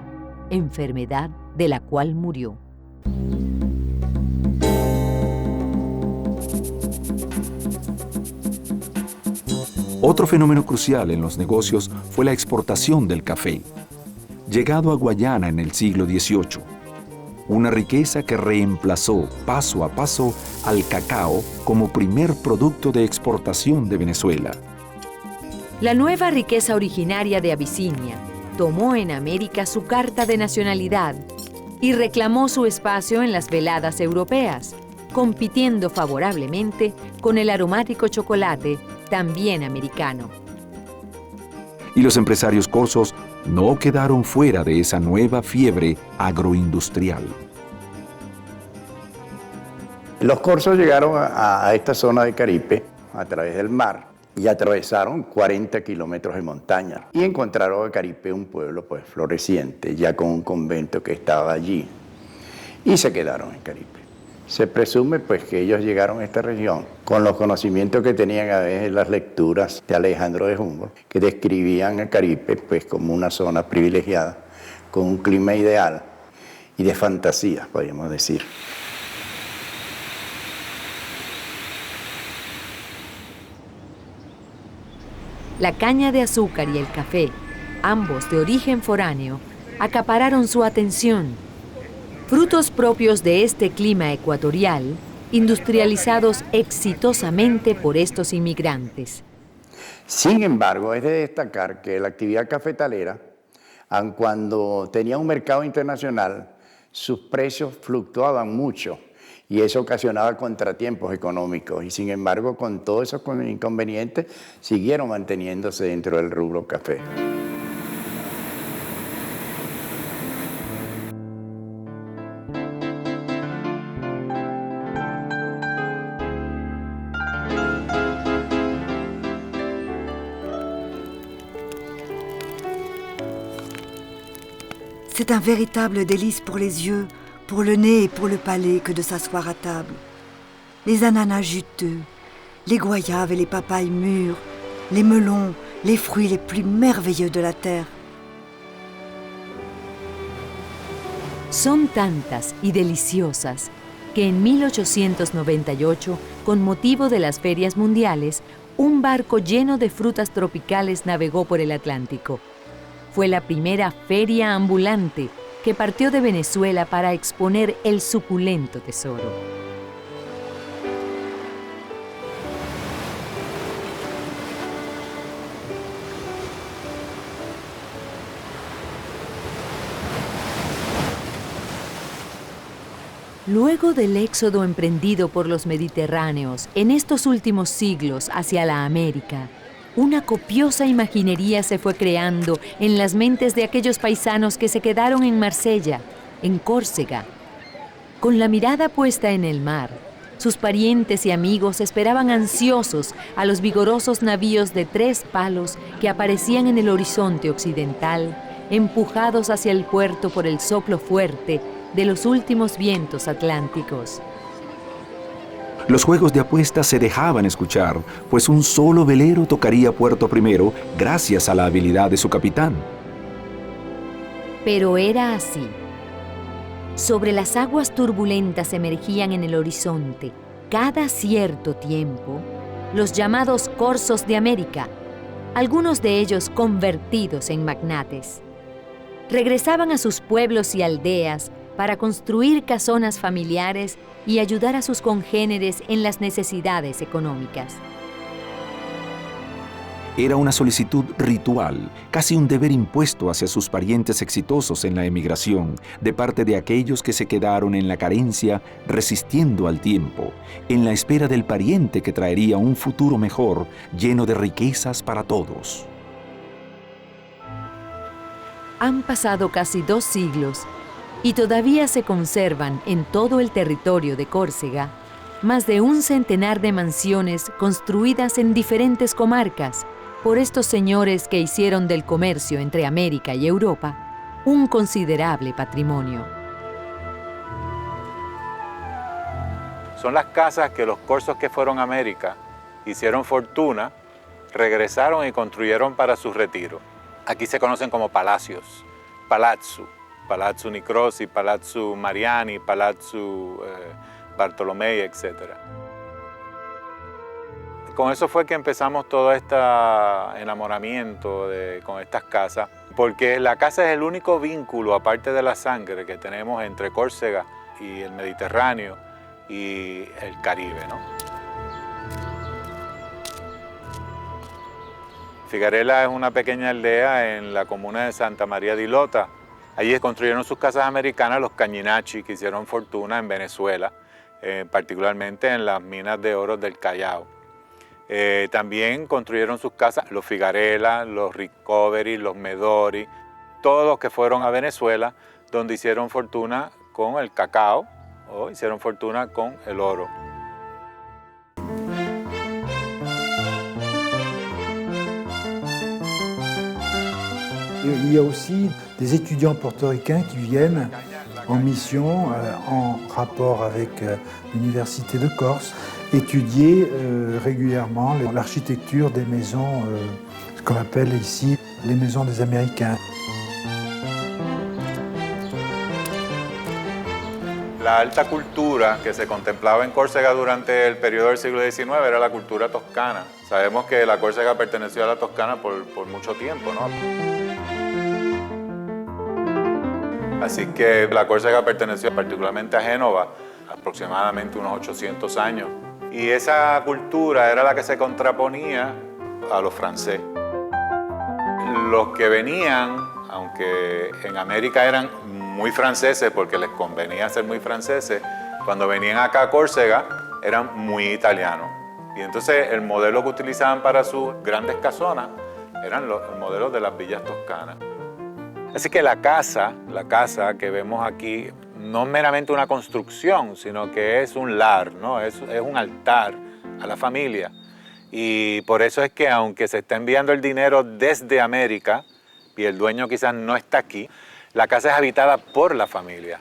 [SPEAKER 5] enfermedad de la cual murió.
[SPEAKER 3] Otro fenómeno crucial en los negocios fue la exportación del café, llegado a Guayana en el siglo XVIII. Una riqueza que reemplazó paso a paso al cacao como primer producto de exportación de Venezuela.
[SPEAKER 5] La nueva riqueza originaria de Abisinia tomó en América su carta de nacionalidad y reclamó su espacio en las veladas europeas, compitiendo favorablemente con el aromático chocolate, también americano.
[SPEAKER 3] Y los empresarios corsos no quedaron fuera de esa nueva fiebre agroindustrial.
[SPEAKER 15] Los corsos llegaron a esta zona de Caripe a través del mar y atravesaron 40 kilómetros de montaña y encontraron a Caripe un pueblo pues floreciente, ya con un convento que estaba allí, y se quedaron en Caripe. Se presume pues que ellos llegaron a esta región con los conocimientos que tenían a veces en las lecturas de Alejandro de Humboldt, que describían a Caripe pues como una zona privilegiada, con un clima ideal y de fantasía, podríamos decir.
[SPEAKER 5] La caña de azúcar y el café, ambos de origen foráneo, acapararon su atención. Frutos propios de este clima ecuatorial, industrializados exitosamente por estos inmigrantes.
[SPEAKER 15] Sin embargo, es de destacar que la actividad cafetalera, aun cuando tenía un mercado internacional, sus precios fluctuaban mucho y eso ocasionaba contratiempos económicos. Y sin embargo, con todos esos inconvenientes, siguieron manteniéndose dentro del rubro café.
[SPEAKER 1] C'est un véritable délice pour les yeux, pour le nez et pour le palais que de s'asseoir à table. Les ananas juteux, les goyaves et les papayes mûres, les melons, les fruits les plus merveilleux de la terre.
[SPEAKER 5] Son tantas y deliciosas que en 1898, con motivo de las ferias mundiales, un barco lleno de frutas tropicales navegó por el Atlántico. Fue la primera feria ambulante que partió de Venezuela para exponer el suculento tesoro. Luego del éxodo emprendido por los mediterráneos en estos últimos siglos hacia la América, una copiosa imaginería se fue creando en las mentes de aquellos paisanos que se quedaron en Marsella, en Córcega. Con la mirada puesta en el mar, sus parientes y amigos esperaban ansiosos a los vigorosos navíos de 3 palos que aparecían en el horizonte occidental, empujados hacia el puerto por el soplo fuerte de los últimos vientos atlánticos.
[SPEAKER 3] Los juegos de apuestas se dejaban escuchar, pues un solo velero tocaría puerto primero gracias a la habilidad de su capitán.
[SPEAKER 5] Pero era así. Sobre las aguas turbulentas emergían en el horizonte, cada cierto tiempo, los llamados corsos de América, algunos de ellos convertidos en magnates, regresaban a sus pueblos y aldeas para construir casonas familiares y ayudar a sus congéneres en las necesidades económicas.
[SPEAKER 3] Era una solicitud ritual, casi un deber impuesto hacia sus parientes exitosos en la emigración, de parte de aquellos que se quedaron en la carencia, resistiendo al tiempo, en la espera del pariente que traería un futuro mejor, lleno de riquezas para todos.
[SPEAKER 5] Han pasado casi 2 siglos y todavía se conservan en todo el territorio de Córcega más de 100 de mansiones construidas en diferentes comarcas por estos señores que hicieron del comercio entre América y Europa un considerable patrimonio.
[SPEAKER 9] Son las casas que los corzos que fueron a América hicieron fortuna, regresaron y construyeron para su retiro. Aquí se conocen como palacios, palazzo, Palazzo Nicrosi, Palazzo Mariani, Palazzo Bartolomei, etc. Con eso fue que empezamos todo este enamoramiento con estas casas, porque la casa es el único vínculo, aparte de la sangre, que tenemos entre Córcega y el Mediterráneo y el Caribe, ¿no? Figarella es una pequeña aldea en la comuna de Santa María di Lota. Allí construyeron sus casas americanas los Cañinacci, que hicieron fortuna en Venezuela, particularmente en las minas de oro del Callao. También construyeron sus casas los Figarella, los Recovery, los Medori, todos los que fueron a Venezuela, donde hicieron fortuna con el cacao o hicieron fortuna con el oro.
[SPEAKER 7] Il y a aussi des étudiants portoricains qui viennent en mission, en rapport avec l'Université de Corse, étudier régulièrement l'architecture des maisons, ce qu'on appelle ici les maisons des Américains.
[SPEAKER 9] La alta cultura que se contemplaba en Córcega durante el periodo del siglo XIX era la cultura toscana. Sabemos que la Córcega perteneció a la Toscana por mucho tiempo, ¿no? Así que la Córcega perteneció particularmente a Génova, aproximadamente unos 800 años. Y esa cultura era la que se contraponía a los franceses. Los que venían, aunque en América eran muy franceses porque les convenía ser muy franceses, cuando venían acá a Córcega eran muy italianos. Y entonces el modelo que utilizaban para sus grandes casonas eran los modelos de las villas toscanas. Así que la casa que vemos aquí no es meramente una construcción, sino que es un lar, ¿no? Es un altar a la familia. Y por eso es que aunque se está enviando el dinero desde América y el dueño quizás no está aquí, la casa es habitada por la familia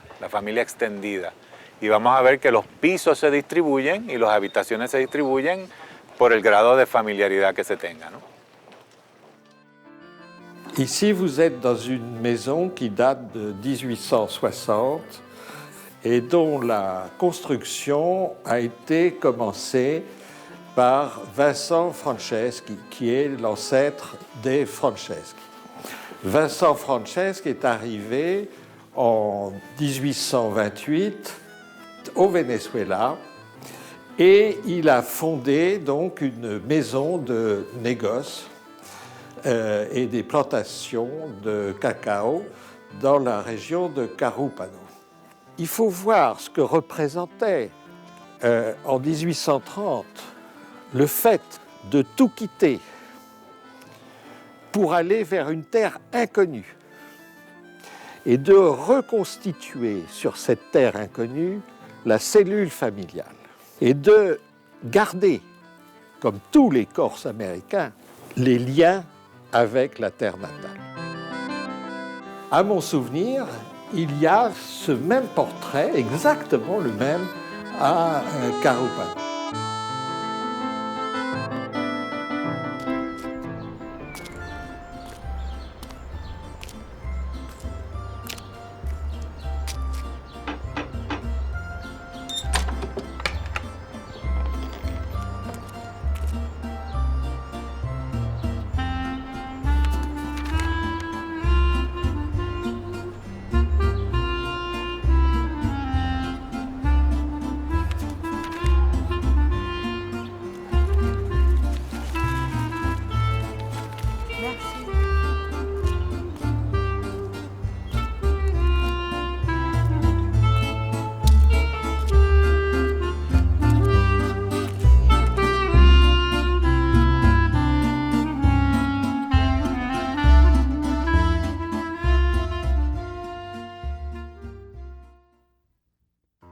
[SPEAKER 9] extendida. Y vamos a ver que los pisos se distribuyen y las habitaciones se distribuyen por el grado de familiaridad que se tenga, ¿no?
[SPEAKER 20] Ici, vous êtes dans une maison qui date de 1860 et dont la construction a été commencée par Vincent Franceschi, qui est l'ancêtre des Franceschi. Vincent Franceschi est arrivé en 1828 au Venezuela et il a fondé donc une maison de négoce et des plantations de cacao dans la région de Carúpano. Il faut voir ce que représentait en 1830 le fait de tout quitter pour aller vers une terre inconnue et de reconstituer sur cette terre inconnue la cellule familiale et de garder, comme tous les Corses américains, les liens avec la terre natale. À mon souvenir, il y a ce même portrait, exactement le même, à Carúpano.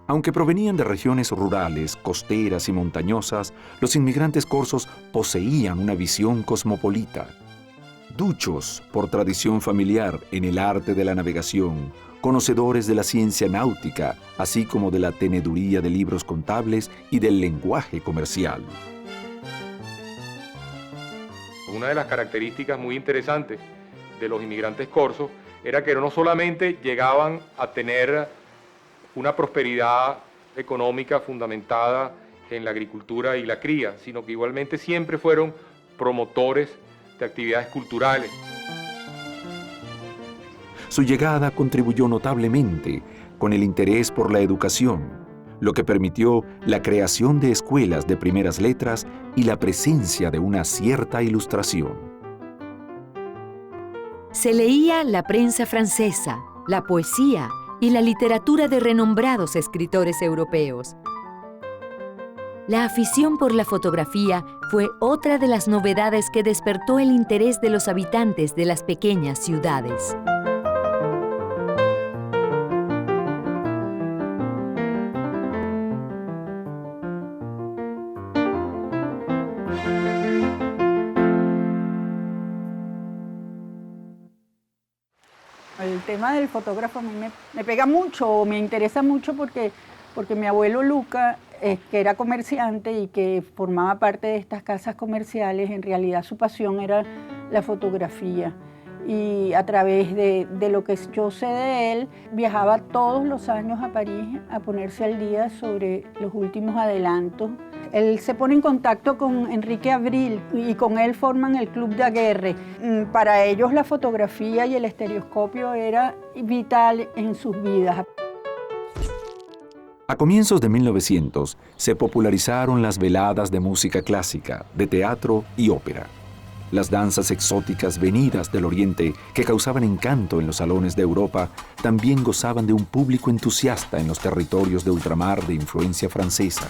[SPEAKER 3] Aunque provenían de regiones rurales, costeras y montañosas, los inmigrantes corsos poseían una visión cosmopolita. Duchos por tradición familiar en el arte de la navegación, conocedores de la ciencia náutica, así como de la teneduría de libros contables y del lenguaje comercial.
[SPEAKER 18] Una de las características muy interesantes de los inmigrantes corsos era que no solamente llegaban a tener una prosperidad económica fundamentada en la agricultura y la cría, sino que igualmente siempre fueron promotores de actividades culturales.
[SPEAKER 3] Su llegada contribuyó notablemente con el interés por la educación, lo que permitió la creación de escuelas de primeras letras y la presencia de una cierta ilustración.
[SPEAKER 5] Se leía la prensa francesa, la poesía y la literatura de renombrados escritores europeos. La afición por la fotografía fue otra de las novedades que despertó el interés de los habitantes de las pequeñas ciudades.
[SPEAKER 2] El tema del fotógrafo a mí me pega mucho, me interesa mucho porque mi abuelo Luca, que era comerciante y que formaba parte de estas casas comerciales, en realidad su pasión era la fotografía. Y a través de lo que yo sé de él, viajaba todos los años a París a ponerse al día sobre los últimos adelantos. Él se pone en contacto con Enrique Abril y con él forman el Club Daguerre. Para ellos la fotografía y el estereoscopio era vital en sus vidas.
[SPEAKER 3] A comienzos de 1900 se popularizaron las veladas de música clásica, de teatro y ópera. Las danzas exóticas venidas del Oriente, que causaban encanto en los salones de Europa, también gozaban de un público entusiasta en los territorios de ultramar de influencia francesa.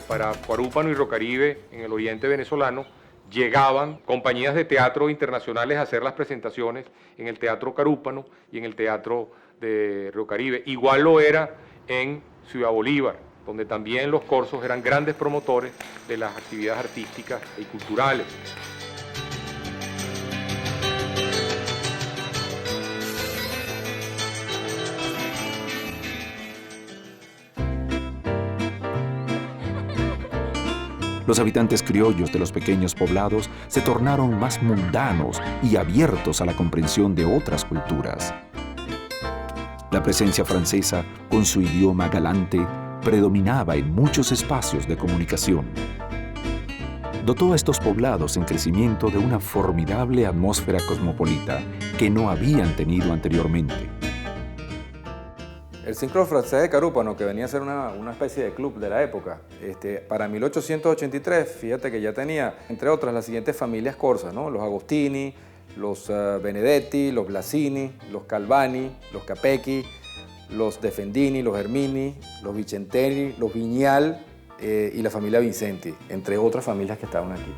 [SPEAKER 18] Para Cuarúpano y Rocaribe, en el oriente venezolano, llegaban compañías de teatro internacionales a hacer las presentaciones en el Teatro Carúpano y en el Teatro de Rocaribe. Igual lo era en Ciudad Bolívar, donde también los corsos eran grandes promotores de las actividades artísticas y culturales.
[SPEAKER 3] Los habitantes criollos de los pequeños poblados se tornaron más mundanos y abiertos a la comprensión de otras culturas. La presencia francesa, con su idioma galante, predominaba en muchos espacios de comunicación. Dotó a estos poblados en crecimiento de una formidable atmósfera cosmopolita que no habían tenido anteriormente.
[SPEAKER 14] El Sincro francés de Carúpano, que venía a ser una especie de club de la época, para 1883, fíjate que ya tenía, entre otras, las siguientes familias corsas, ¿no? Los Agostini, los Benedetti, los Blasini, los Calvani, los Capecchi, los Defendini, los Hermini, los Vicentelli, los Vignal y la familia Vincenti, entre otras familias que estaban aquí.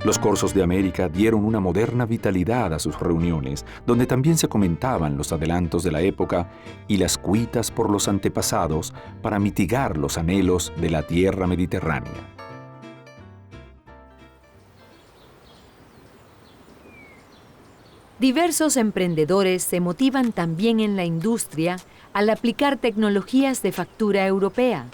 [SPEAKER 3] Los corsos de América dieron una moderna vitalidad a sus reuniones, donde también se comentaban los adelantos de la época y las cuitas por los antepasados para mitigar los anhelos de la tierra mediterránea.
[SPEAKER 5] Diversos emprendedores se motivan también en la industria al aplicar tecnologías de factura europea,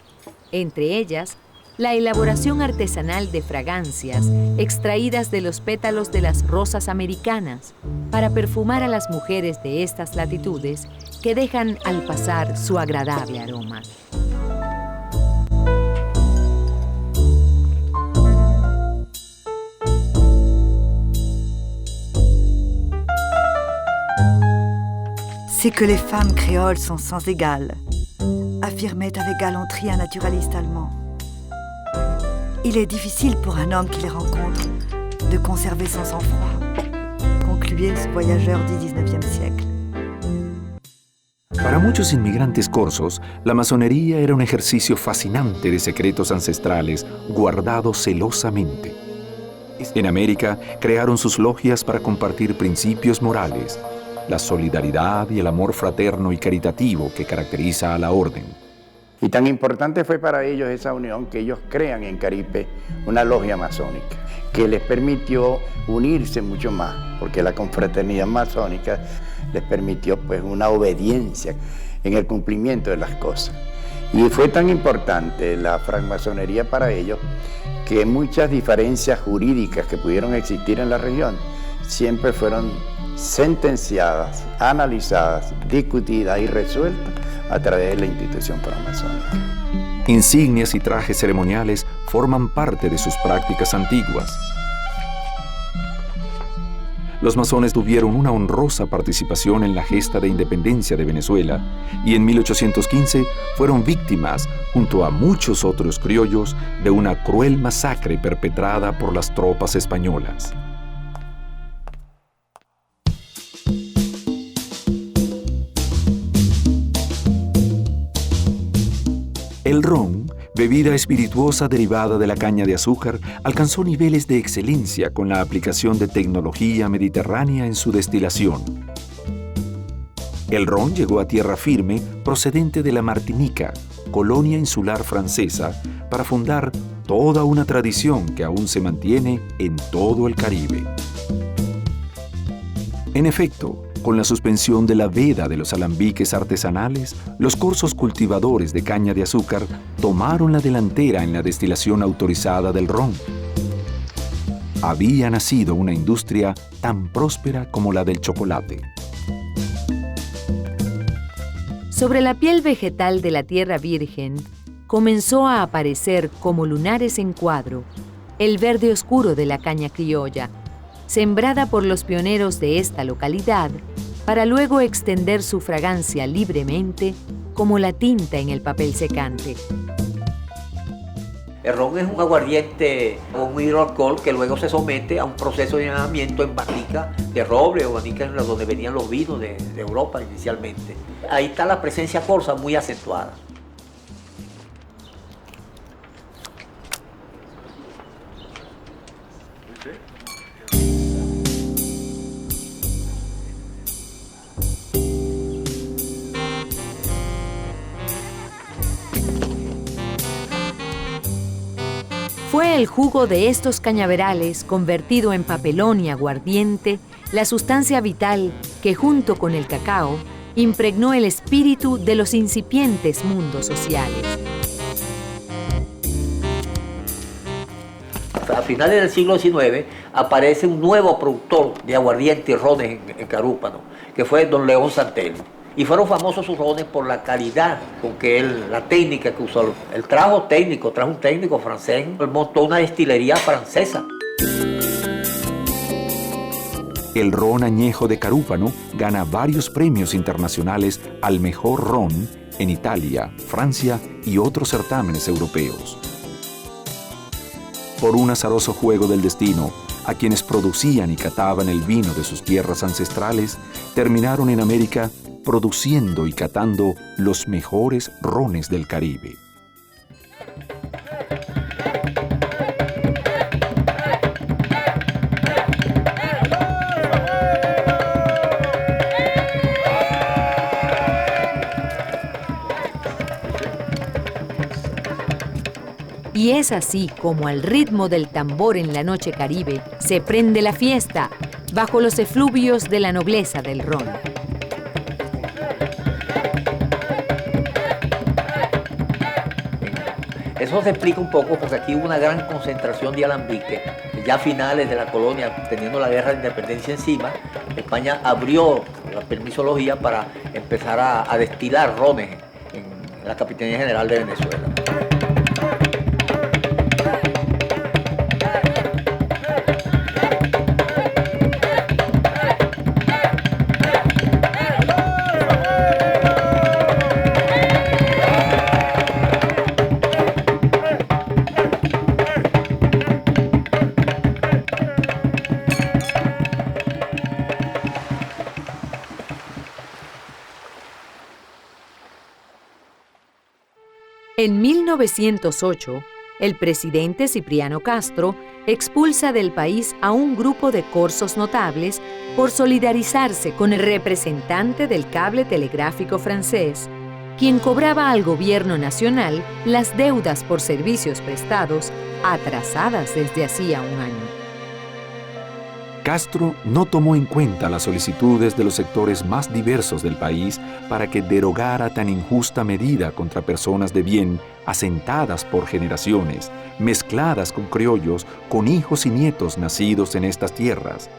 [SPEAKER 5] entre ellas la elaboración artesanal de fragancias extraídas de los pétalos de las rosas americanas para perfumar a las mujeres de estas latitudes que dejan al pasar su agradable aroma.
[SPEAKER 1] C'est que les femmes créoles sont sans égales, affirmait avec galanterie un naturaliste allemand. Il est difficile pour un homme qui les rencontre de conserver son sang-froid, concluait ce voyageur du XIXe siècle.
[SPEAKER 3] Para muchos inmigrantes corsos, la masonería era un ejercicio fascinante de secretos ancestrales guardados celosamente. En América crearon sus logias para compartir principios morales, la solidaridad y el amor fraterno y caritativo que caracteriza a la orden.
[SPEAKER 21] Y tan importante fue para ellos esa unión que ellos crean en Caripe una logia masónica, que les permitió unirse mucho más, porque la confraternidad masónica les permitió pues una obediencia en el cumplimiento de las cosas. Y fue tan importante la francmasonería para ellos que muchas diferencias jurídicas que pudieron existir en la región siempre fueron sentenciadas, analizadas, discutidas y resueltas a través de la institución francmasónica.
[SPEAKER 3] Insignias y trajes ceremoniales forman parte de sus prácticas antiguas. Los masones tuvieron una honrosa participación en la gesta de independencia de Venezuela y en 1815 fueron víctimas, junto a muchos otros criollos, de una cruel masacre perpetrada por las tropas españolas. El ron, bebida espirituosa derivada de la caña de azúcar, alcanzó niveles de excelencia con la aplicación de tecnología mediterránea en su destilación. El ron llegó a tierra firme procedente de la Martinica, colonia insular francesa, para fundar toda una tradición que aún se mantiene en todo el Caribe. En efecto, con la suspensión de la veda de los alambiques artesanales, los corzos cultivadores de caña de azúcar tomaron la delantera en la destilación autorizada del ron. Había nacido una industria tan próspera como la del chocolate.
[SPEAKER 5] Sobre la piel vegetal de la tierra virgen, comenzó a aparecer como lunares en cuadro el verde oscuro de la caña criolla, sembrada por los pioneros de esta localidad, para luego extender su fragancia libremente como la tinta en el papel secante.
[SPEAKER 4] El ron es un aguardiente con un hidroalcohol que luego se somete a un proceso de añejamiento en barrica de roble o barrica en donde venían los vinos de Europa inicialmente. Ahí está la presencia corsa muy acentuada.
[SPEAKER 5] Fue el jugo de estos cañaverales, convertido en papelón y aguardiente, la sustancia vital que, junto con el cacao, impregnó el espíritu de los incipientes mundos sociales.
[SPEAKER 4] A finales del siglo XIX aparece un nuevo productor de aguardiente y rones en Carúpano, que fue don León Santelli. Y fueron famosos sus rones por la calidad con que la técnica que usó. Él trajo un técnico francés, él montó una destilería francesa.
[SPEAKER 3] El ron añejo de Carúpano gana varios premios internacionales al mejor ron en Italia, Francia y otros certámenes europeos. Por un azaroso juego del destino, a quienes producían y cataban el vino de sus tierras ancestrales, terminaron en América produciendo y catando los mejores rones del Caribe.
[SPEAKER 5] Y es así como al ritmo del tambor en la noche caribe se prende la fiesta bajo los efluvios de la nobleza del ron.
[SPEAKER 4] Eso se explica un poco porque aquí hubo una gran concentración de alambiques. Ya a finales de la colonia, teniendo la guerra de independencia encima, España abrió la permisología para empezar a destilar rones en la Capitanía General de Venezuela.
[SPEAKER 5] En 1908, el presidente Cipriano Castro expulsa del país a un grupo de corsos notables por solidarizarse con el representante del cable telegráfico francés, quien cobraba al gobierno nacional las deudas por servicios prestados atrasadas desde hacía un año.
[SPEAKER 3] Castro no tomó en cuenta las solicitudes de los sectores más diversos del país para que derogara tan injusta medida contra personas de bien asentadas por generaciones, mezcladas con criollos, con hijos y nietos nacidos en estas tierras.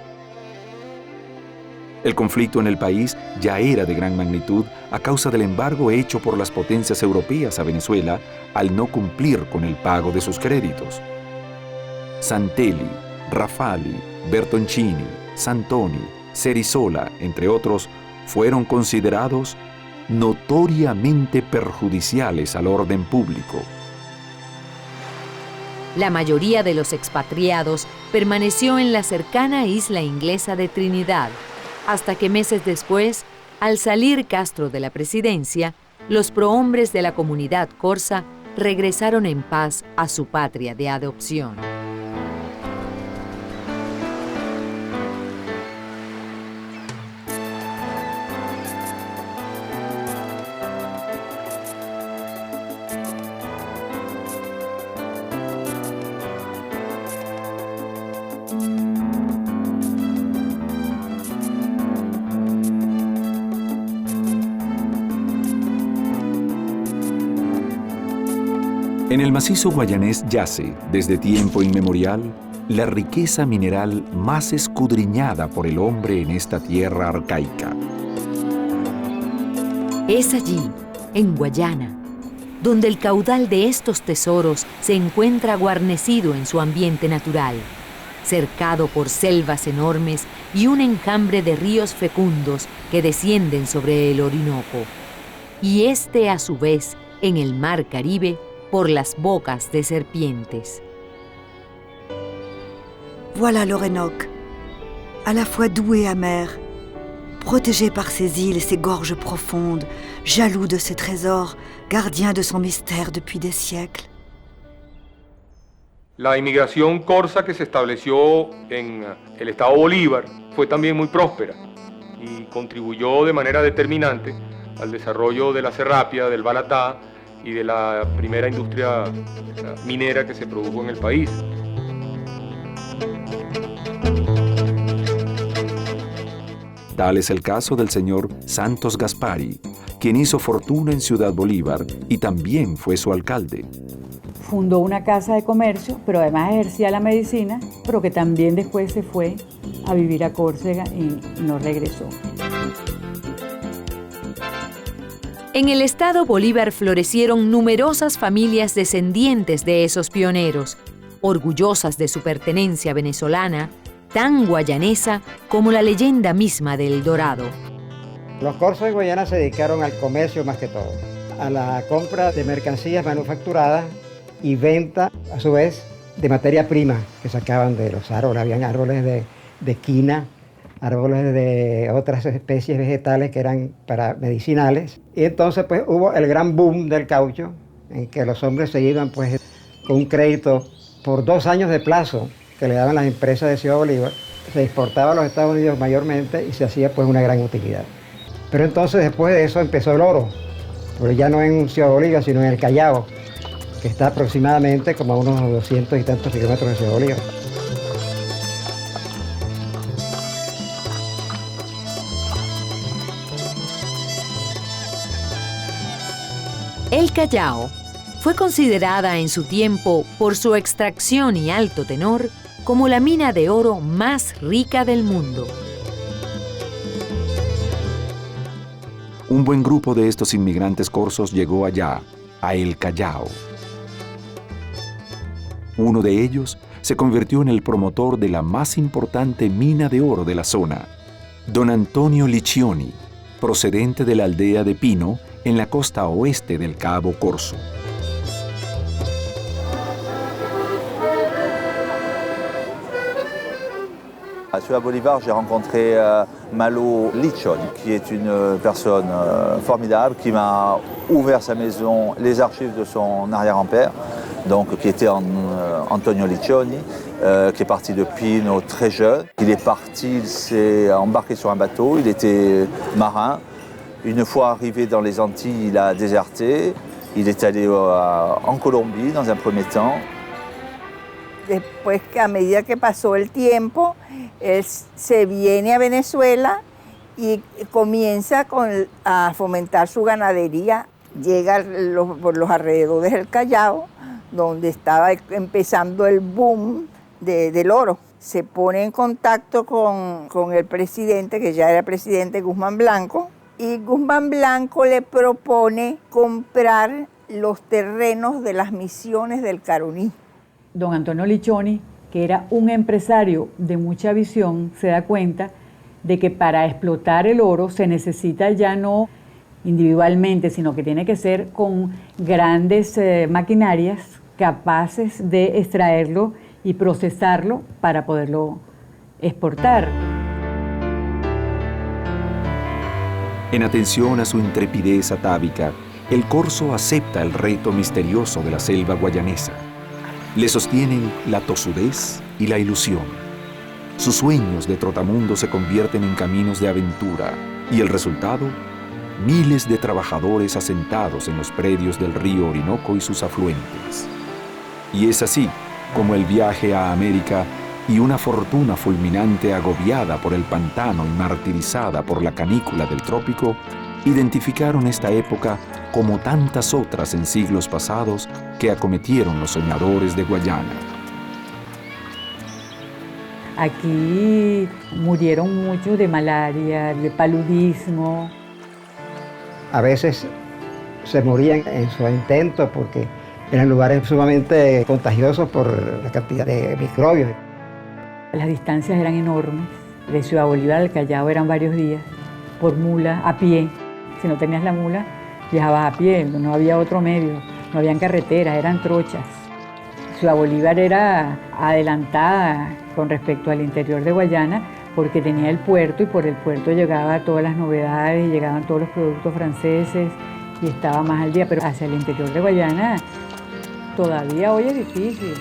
[SPEAKER 3] El conflicto en el país ya era de gran magnitud a causa del embargo hecho por las potencias europeas a Venezuela al no cumplir con el pago de sus créditos. Santelli, Rafali, Bertoncini, Santoni, Cerizola, entre otros, fueron considerados notoriamente perjudiciales al orden público.
[SPEAKER 5] La mayoría de los expatriados permaneció en la cercana isla inglesa de Trinidad, hasta que meses después, al salir Castro de la presidencia, los prohombres de la comunidad corsa regresaron en paz a su patria de adopción.
[SPEAKER 3] En el macizo guayanés yace, desde tiempo inmemorial, la riqueza mineral más escudriñada por el hombre en esta tierra arcaica.
[SPEAKER 5] Es allí, en Guayana, donde el caudal de estos tesoros se encuentra guarnecido en su ambiente natural, cercado por selvas enormes y un enjambre de ríos fecundos que descienden sobre el Orinoco, y este a su vez, en el mar Caribe, por las bocas de serpientes.
[SPEAKER 1] Voilà l'Orénoque, à la fois doux et amer, protégé par ses îles et ses gorges profondes, jaloux de ses trésors, gardien de son mystère depuis des siècles.
[SPEAKER 18] La inmigración corsa que se estableció en el estado Bolívar fue también muy próspera y contribuyó de manera determinante al desarrollo de la serrapia, del balatá y de la primera industria minera que se produjo en el país.
[SPEAKER 3] Tal es el caso del señor Santos Gaspari, quien hizo fortuna en Ciudad Bolívar y también fue su alcalde.
[SPEAKER 10] Fundó una casa de comercio, pero además ejercía la medicina, pero que también después se fue a vivir a Córcega y no regresó.
[SPEAKER 5] En el estado Bolívar florecieron numerosas familias descendientes de esos pioneros, orgullosas de su pertenencia venezolana, tan guayanesa como la leyenda misma del Dorado.
[SPEAKER 8] Los corsos de Guayana se dedicaron al comercio más que todo, a la compra de mercancías manufacturadas y venta, a su vez, de materia prima que sacaban de los árboles. Habían árboles de quina, árboles de otras especies vegetales que eran para medicinales. Y entonces pues hubo el gran boom del caucho, en que los hombres se iban pues con un crédito por 2 años de plazo que le daban las empresas de Ciudad Bolívar. Se exportaba a los Estados Unidos mayormente y se hacía pues una gran utilidad. Pero entonces después de eso empezó el oro, pero ya no en Ciudad Bolívar, sino en el Callao, que está aproximadamente como a unos 200 y tantos kilómetros de Ciudad Bolívar.
[SPEAKER 5] El Callao fue considerada en su tiempo, por su extracción y alto tenor, como la mina de oro más rica del mundo.
[SPEAKER 3] Un buen grupo de estos inmigrantes corsos llegó allá, a El Callao. Uno de ellos se convirtió en el promotor de la más importante mina de oro de la zona, don Antonio Liccioni, procedente de la aldea de Pino, en la costa oeste del Cabo Corso.
[SPEAKER 22] À Ciudad Bolívar, j'ai rencontré Malo Liccioni, qui est une personne formidable, qui m'a ouvert sa maison, les archives de son arrière-grand-père, donc qui était Antonio Liccioni, qui est parti de Pino très jeune. Il est parti, il s'est embarqué sur un bateau, il était marin. Une fois arrivé dans les Antilles, il a déserté. Il est allé en Colombie dans un premier temps.
[SPEAKER 11] Después, a medida que pasó el tiempo, él se viene a Venezuela y comienza a fomentar su ganadería. Llega por los alrededores del Callao, donde estaba empezando el boom del oro. Se pone en contacto con el presidente, que ya era presidente, Guzmán Blanco, y Guzmán Blanco le propone comprar los terrenos de las misiones del Caroní.
[SPEAKER 10] Don Antonio Liccioni, que era un empresario de mucha visión, se da cuenta de que para explotar el oro se necesita ya no individualmente, sino que tiene que ser con grandes maquinarias capaces de extraerlo y procesarlo para poderlo exportar.
[SPEAKER 3] En atención a su intrepidez atávica, el corso acepta el reto misterioso de la selva guayanesa. Le sostienen la tosudez y la ilusión. Sus sueños de trotamundo se convierten en caminos de aventura y el resultado, miles de trabajadores asentados en los predios del río Orinoco y sus afluentes. Y es así como el viaje a América y una fortuna fulminante agobiada por el pantano y martirizada por la canícula del trópico identificaron esta época como tantas otras en siglos pasados que acometieron los soñadores de Guayana.
[SPEAKER 10] Aquí murieron muchos de malaria, de paludismo.
[SPEAKER 8] A veces se morían en su intento porque eran lugares sumamente contagiosos por la cantidad de microbios.
[SPEAKER 10] Las distancias eran enormes. De Ciudad Bolívar al Callao eran varios días, por mula, a pie. Si no tenías la mula, viajabas a pie, no había otro medio, no habían carreteras, eran trochas. Ciudad Bolívar era adelantada con respecto al interior de Guayana porque tenía el puerto y por el puerto llegaban todas las novedades, y llegaban todos los productos franceses y estaba más al día, pero hacia el interior de Guayana todavía hoy es difícil.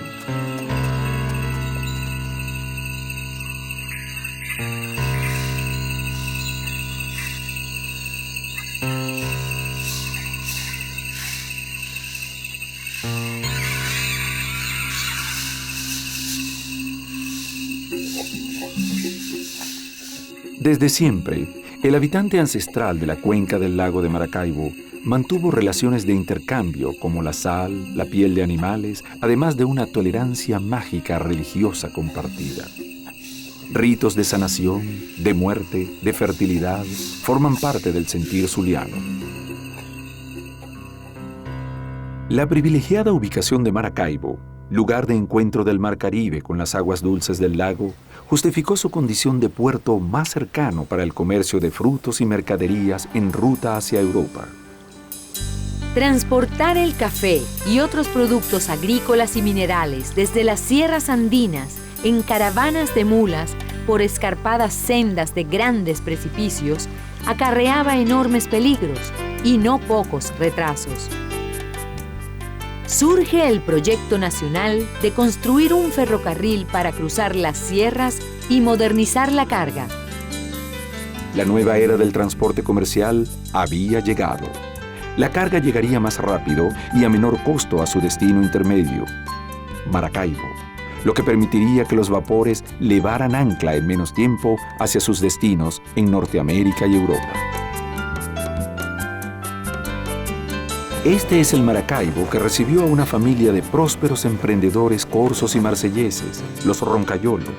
[SPEAKER 3] Desde siempre, el habitante ancestral de la cuenca del lago de Maracaibo mantuvo relaciones de intercambio como la sal, la piel de animales, además de una tolerancia mágica religiosa compartida. Ritos de sanación, de muerte, de fertilidad, forman parte del sentir zuliano. La privilegiada ubicación de Maracaibo, lugar de encuentro del Mar Caribe con las aguas dulces del lago, justificó su condición de puerto más cercano para el comercio de frutos y mercaderías en ruta hacia Europa.
[SPEAKER 5] Transportar el café y otros productos agrícolas y minerales desde las sierras andinas en caravanas de mulas por escarpadas sendas de grandes precipicios acarreaba enormes peligros y no pocos retrasos. Surge el proyecto nacional de construir un ferrocarril para cruzar las sierras y modernizar la carga.
[SPEAKER 3] La nueva era del transporte comercial había llegado. La carga llegaría más rápido y a menor costo a su destino intermedio, Maracaibo, lo que permitiría que los vapores levaran ancla en menos tiempo hacia sus destinos en Norteamérica y Europa. Este es el Maracaibo que recibió a una familia de prósperos emprendedores corsos y marselleses, los Roncayolo,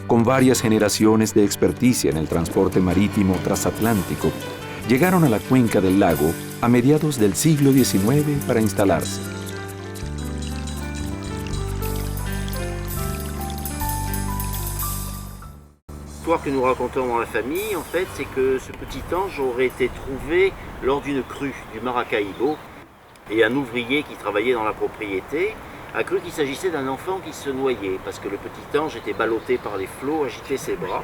[SPEAKER 3] con varias generaciones de experticia en el transporte marítimo transatlántico. Llegaron a la cuenca del lago a mediados del siglo XIX para instalarse.
[SPEAKER 12] L'histoire que nous racontons dans la famille, en fait, c'est que ce petit ange aurait été trouvé lors d'une crue du Maracaibo. Et un ouvrier qui travaillait dans la propriété a cru qu'il s'agissait d'un enfant qui se noyait parce que le petit ange était ballotté par les flots, agitait ses bras.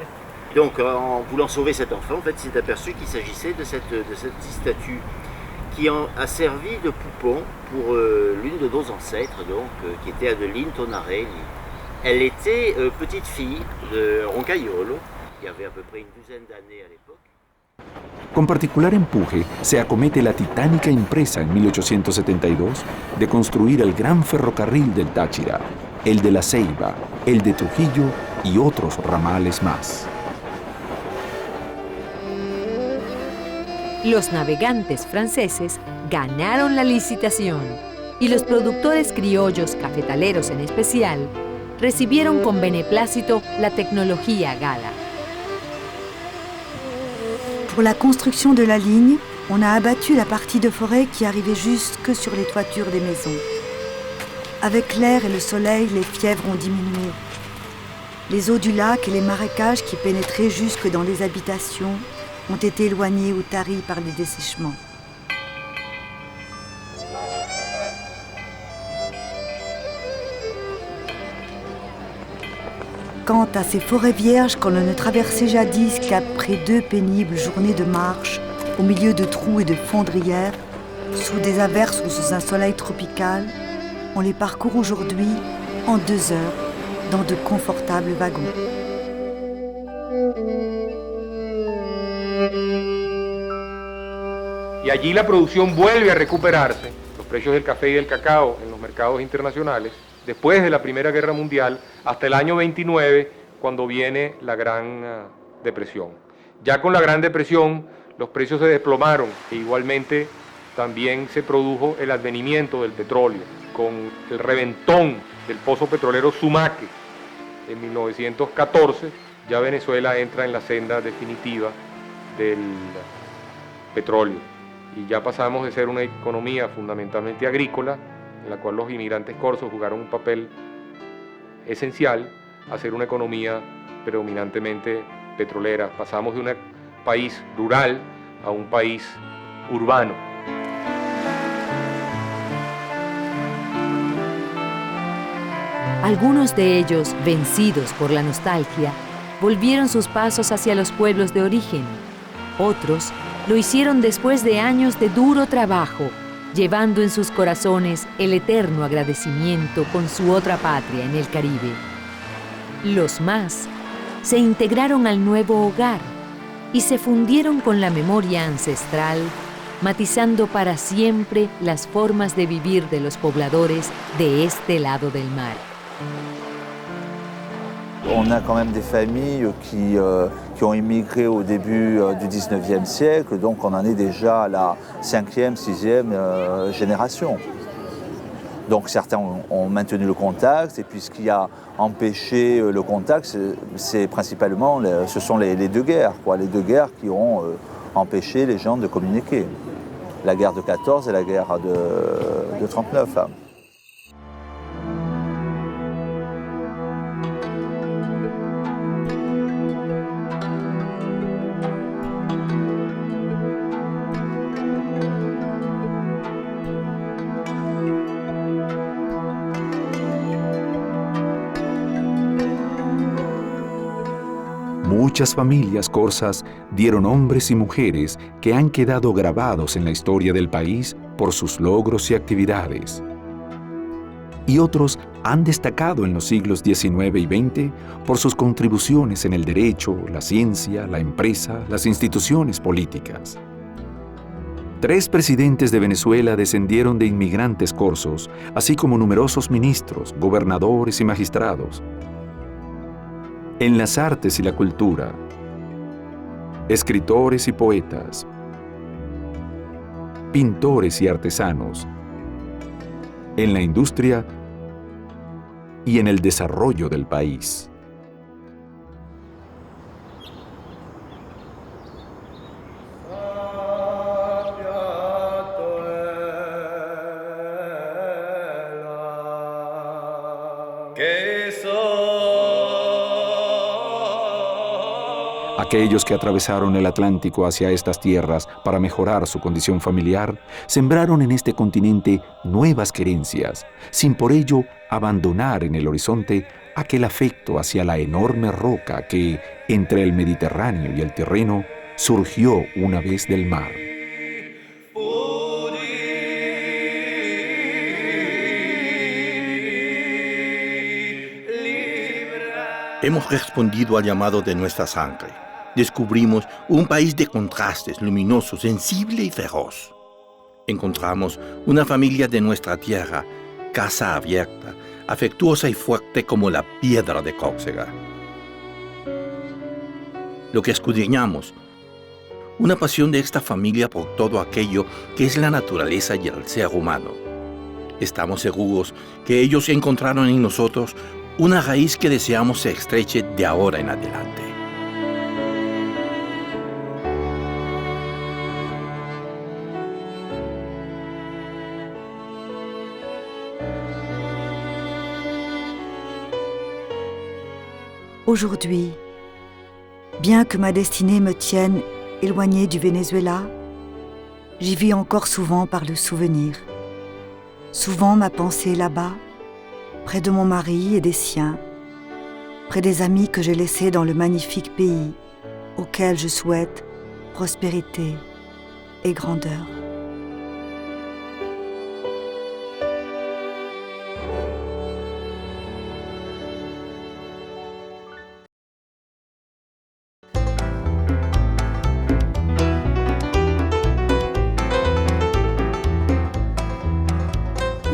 [SPEAKER 12] Donc en voulant sauver cet enfant, en fait, il s'est aperçu qu'il s'agissait de cette statue qui a servi de poupon pour l'une de nos ancêtres, donc, qui était Adeline Tonarelli. Elle était petite fille de Roncaiolo, qui avait à peu près une douzaine d'années à l'époque.
[SPEAKER 3] Con particular empuje se acomete la titánica empresa en 1872 de construir el gran ferrocarril del Táchira, el de La Ceiba, el de Trujillo y otros ramales más.
[SPEAKER 5] Los navegantes franceses ganaron la licitación y los productores criollos cafetaleros en especial recibieron con beneplácito la tecnología Gala.
[SPEAKER 1] Pour la construction de la ligne, on a abattu la partie de forêt qui arrivait jusque sur les toitures des maisons. Avec l'air et le soleil, les fièvres ont diminué. Les eaux du lac et les marécages qui pénétraient jusque dans les habitations ont été éloignés ou taris par les dessèchements. Quant à ces forêts vierges qu'on ne traversait jadis qu'après 2 pénibles journées de marche, au milieu de trous et de fondrières, sous des averses ou sous un soleil tropical, on les parcourt aujourd'hui en 2 heures dans de confortables wagons.
[SPEAKER 18] Y allí la producción vuelve a recuperarse, los precios del café y del cacao en los mercados internacionales, después de la Primera Guerra Mundial, hasta el año 29, cuando viene la Gran Depresión. Ya con la Gran Depresión, los precios se desplomaron e igualmente también se produjo el advenimiento del petróleo, con el reventón del pozo petrolero Sumaque. En 1914 ya Venezuela entra en la senda definitiva del petróleo y ya pasamos de ser una economía fundamentalmente agrícola, en la cual los inmigrantes corsos jugaron un papel esencial, a ser una economía predominantemente petrolera. Pasamos de un país rural a un país urbano.
[SPEAKER 5] Algunos de ellos, vencidos por la nostalgia, volvieron sus pasos hacia los pueblos de origen. Otros lo hicieron después de años de duro trabajo, llevando en sus corazones el eterno agradecimiento con su otra patria en el Caribe. Los más se integraron al nuevo hogar y se fundieron con la memoria ancestral, matizando para siempre las formas de vivir de los pobladores de este lado del mar.
[SPEAKER 22] On a quand même des familles qui ont immigré au début du 19e siècle, donc on en est déjà à la 5e, 6e génération. Donc certains ont maintenu le contact, et puis ce qui a empêché le contact, c'est principalement ce sont les 2 guerres, quoi, les 2 guerres qui ont empêché les gens de communiquer. La guerre de 14 et la guerre de 39.
[SPEAKER 3] Muchas familias corsas dieron hombres y mujeres que han quedado grabados en la historia del país por sus logros y actividades. Y otros han destacado en los siglos XIX y XX por sus contribuciones en el derecho, la ciencia, la empresa, las instituciones políticas. 3 presidentes de Venezuela descendieron de inmigrantes corsos, así como numerosos ministros, gobernadores y magistrados. En las artes y la cultura, escritores y poetas, pintores y artesanos, en la industria y en el desarrollo del país. Aquellos que atravesaron el Atlántico hacia estas tierras para mejorar su condición familiar, sembraron en este continente nuevas querencias, sin por ello abandonar en el horizonte aquel afecto hacia la enorme roca que, entre el Mediterráneo y el terreno, surgió una vez del mar.
[SPEAKER 16] Hemos respondido al llamado de nuestra sangre. Descubrimos un país de contrastes, luminoso, sensible y feroz. Encontramos una familia de nuestra tierra, casa abierta, afectuosa y fuerte como la piedra de Córcega. Lo que escudriñamos, una pasión de esta familia por todo aquello que es la naturaleza y el ser humano. Estamos seguros que ellos encontraron en nosotros una raíz que deseamos se estreche de ahora en adelante.
[SPEAKER 1] Aujourd'hui, bien que ma destinée me tienne éloignée du Venezuela, j'y vis encore souvent par le souvenir. Souvent ma pensée là-bas, près de mon mari et des siens, près des amis que j'ai laissés dans le magnifique pays auquel je souhaite prospérité et grandeur.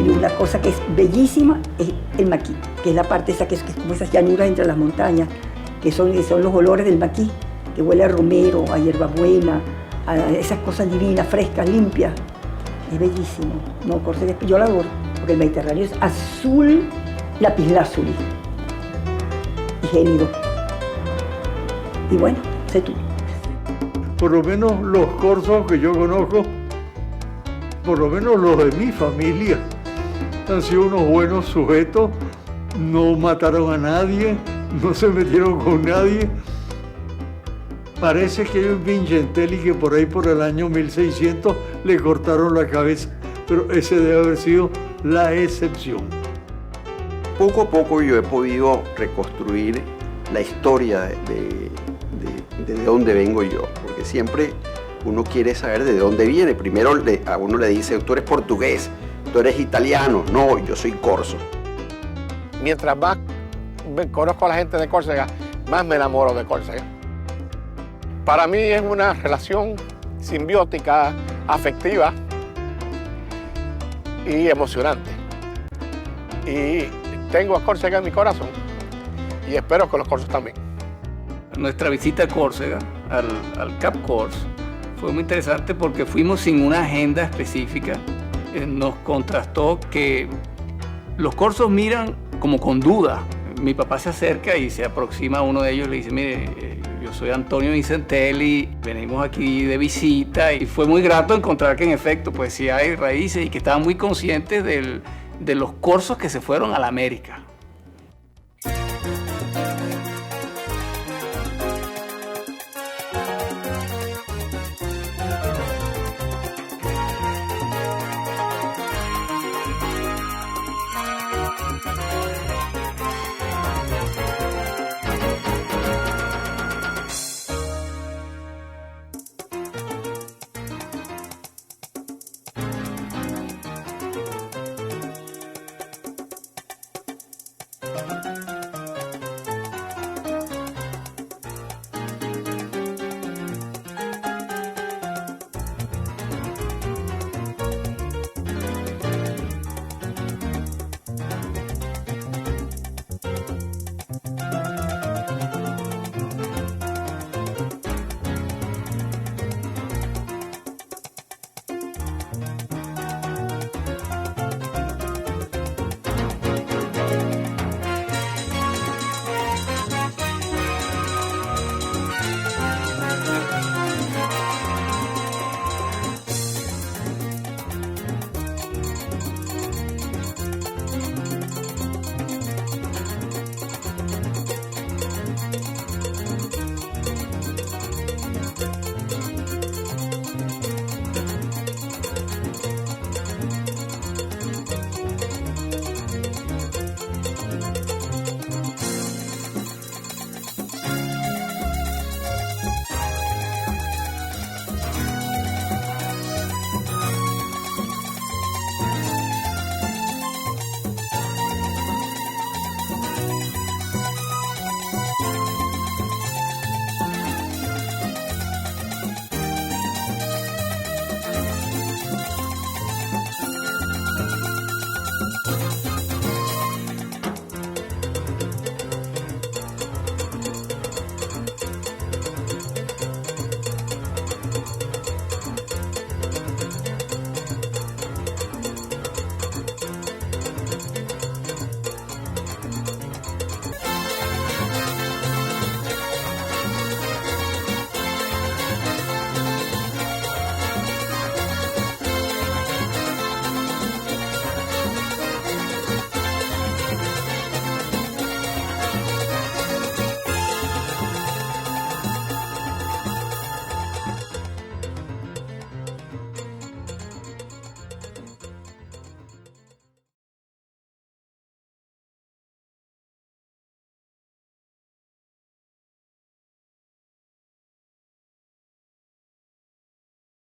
[SPEAKER 17] Y una cosa que es bellísima es el maquí, que es la parte esa que es como esas llanuras entre las montañas, que son los olores del maquí, que huele a romero, a hierbabuena, a esas cosas divinas, frescas, limpias. Es bellísimo. No, Córcega, yo la adoro, porque el Mediterráneo es azul, lapislázuli y gélido. Y bueno, sé tú.
[SPEAKER 23] Por lo menos los corzos que yo conozco, por lo menos los de mi familia, han sido unos buenos sujetos, no mataron a nadie, no se metieron con nadie. Parece que hay un Vincentelli que por ahí por el año 1600 le cortaron la cabeza, pero ese debe haber sido la excepción.
[SPEAKER 24] Poco a poco yo he podido reconstruir la historia de dónde vengo yo, porque siempre uno quiere saber de dónde viene. Primero a uno le dice, tú eres portugués, tú eres italiano. No, yo soy corso.
[SPEAKER 25] Mientras más conozco a la gente de Córcega, más me enamoro de Córcega. Para mí es una relación simbiótica, afectiva y emocionante. Y tengo a Córcega en mi corazón y espero que los corsos también.
[SPEAKER 26] Nuestra visita a Córcega, al Cap Corse, fue muy interesante porque fuimos sin una agenda específica. Nos contrastó que los corsos miran como con duda. Mi papá se acerca y se aproxima a uno de ellos y le dice, mire, yo soy Antonio Vincentelli, venimos aquí de visita, y fue muy grato encontrar que en efecto pues sí hay raíces y que estaban muy conscientes de los corsos que se fueron a la América.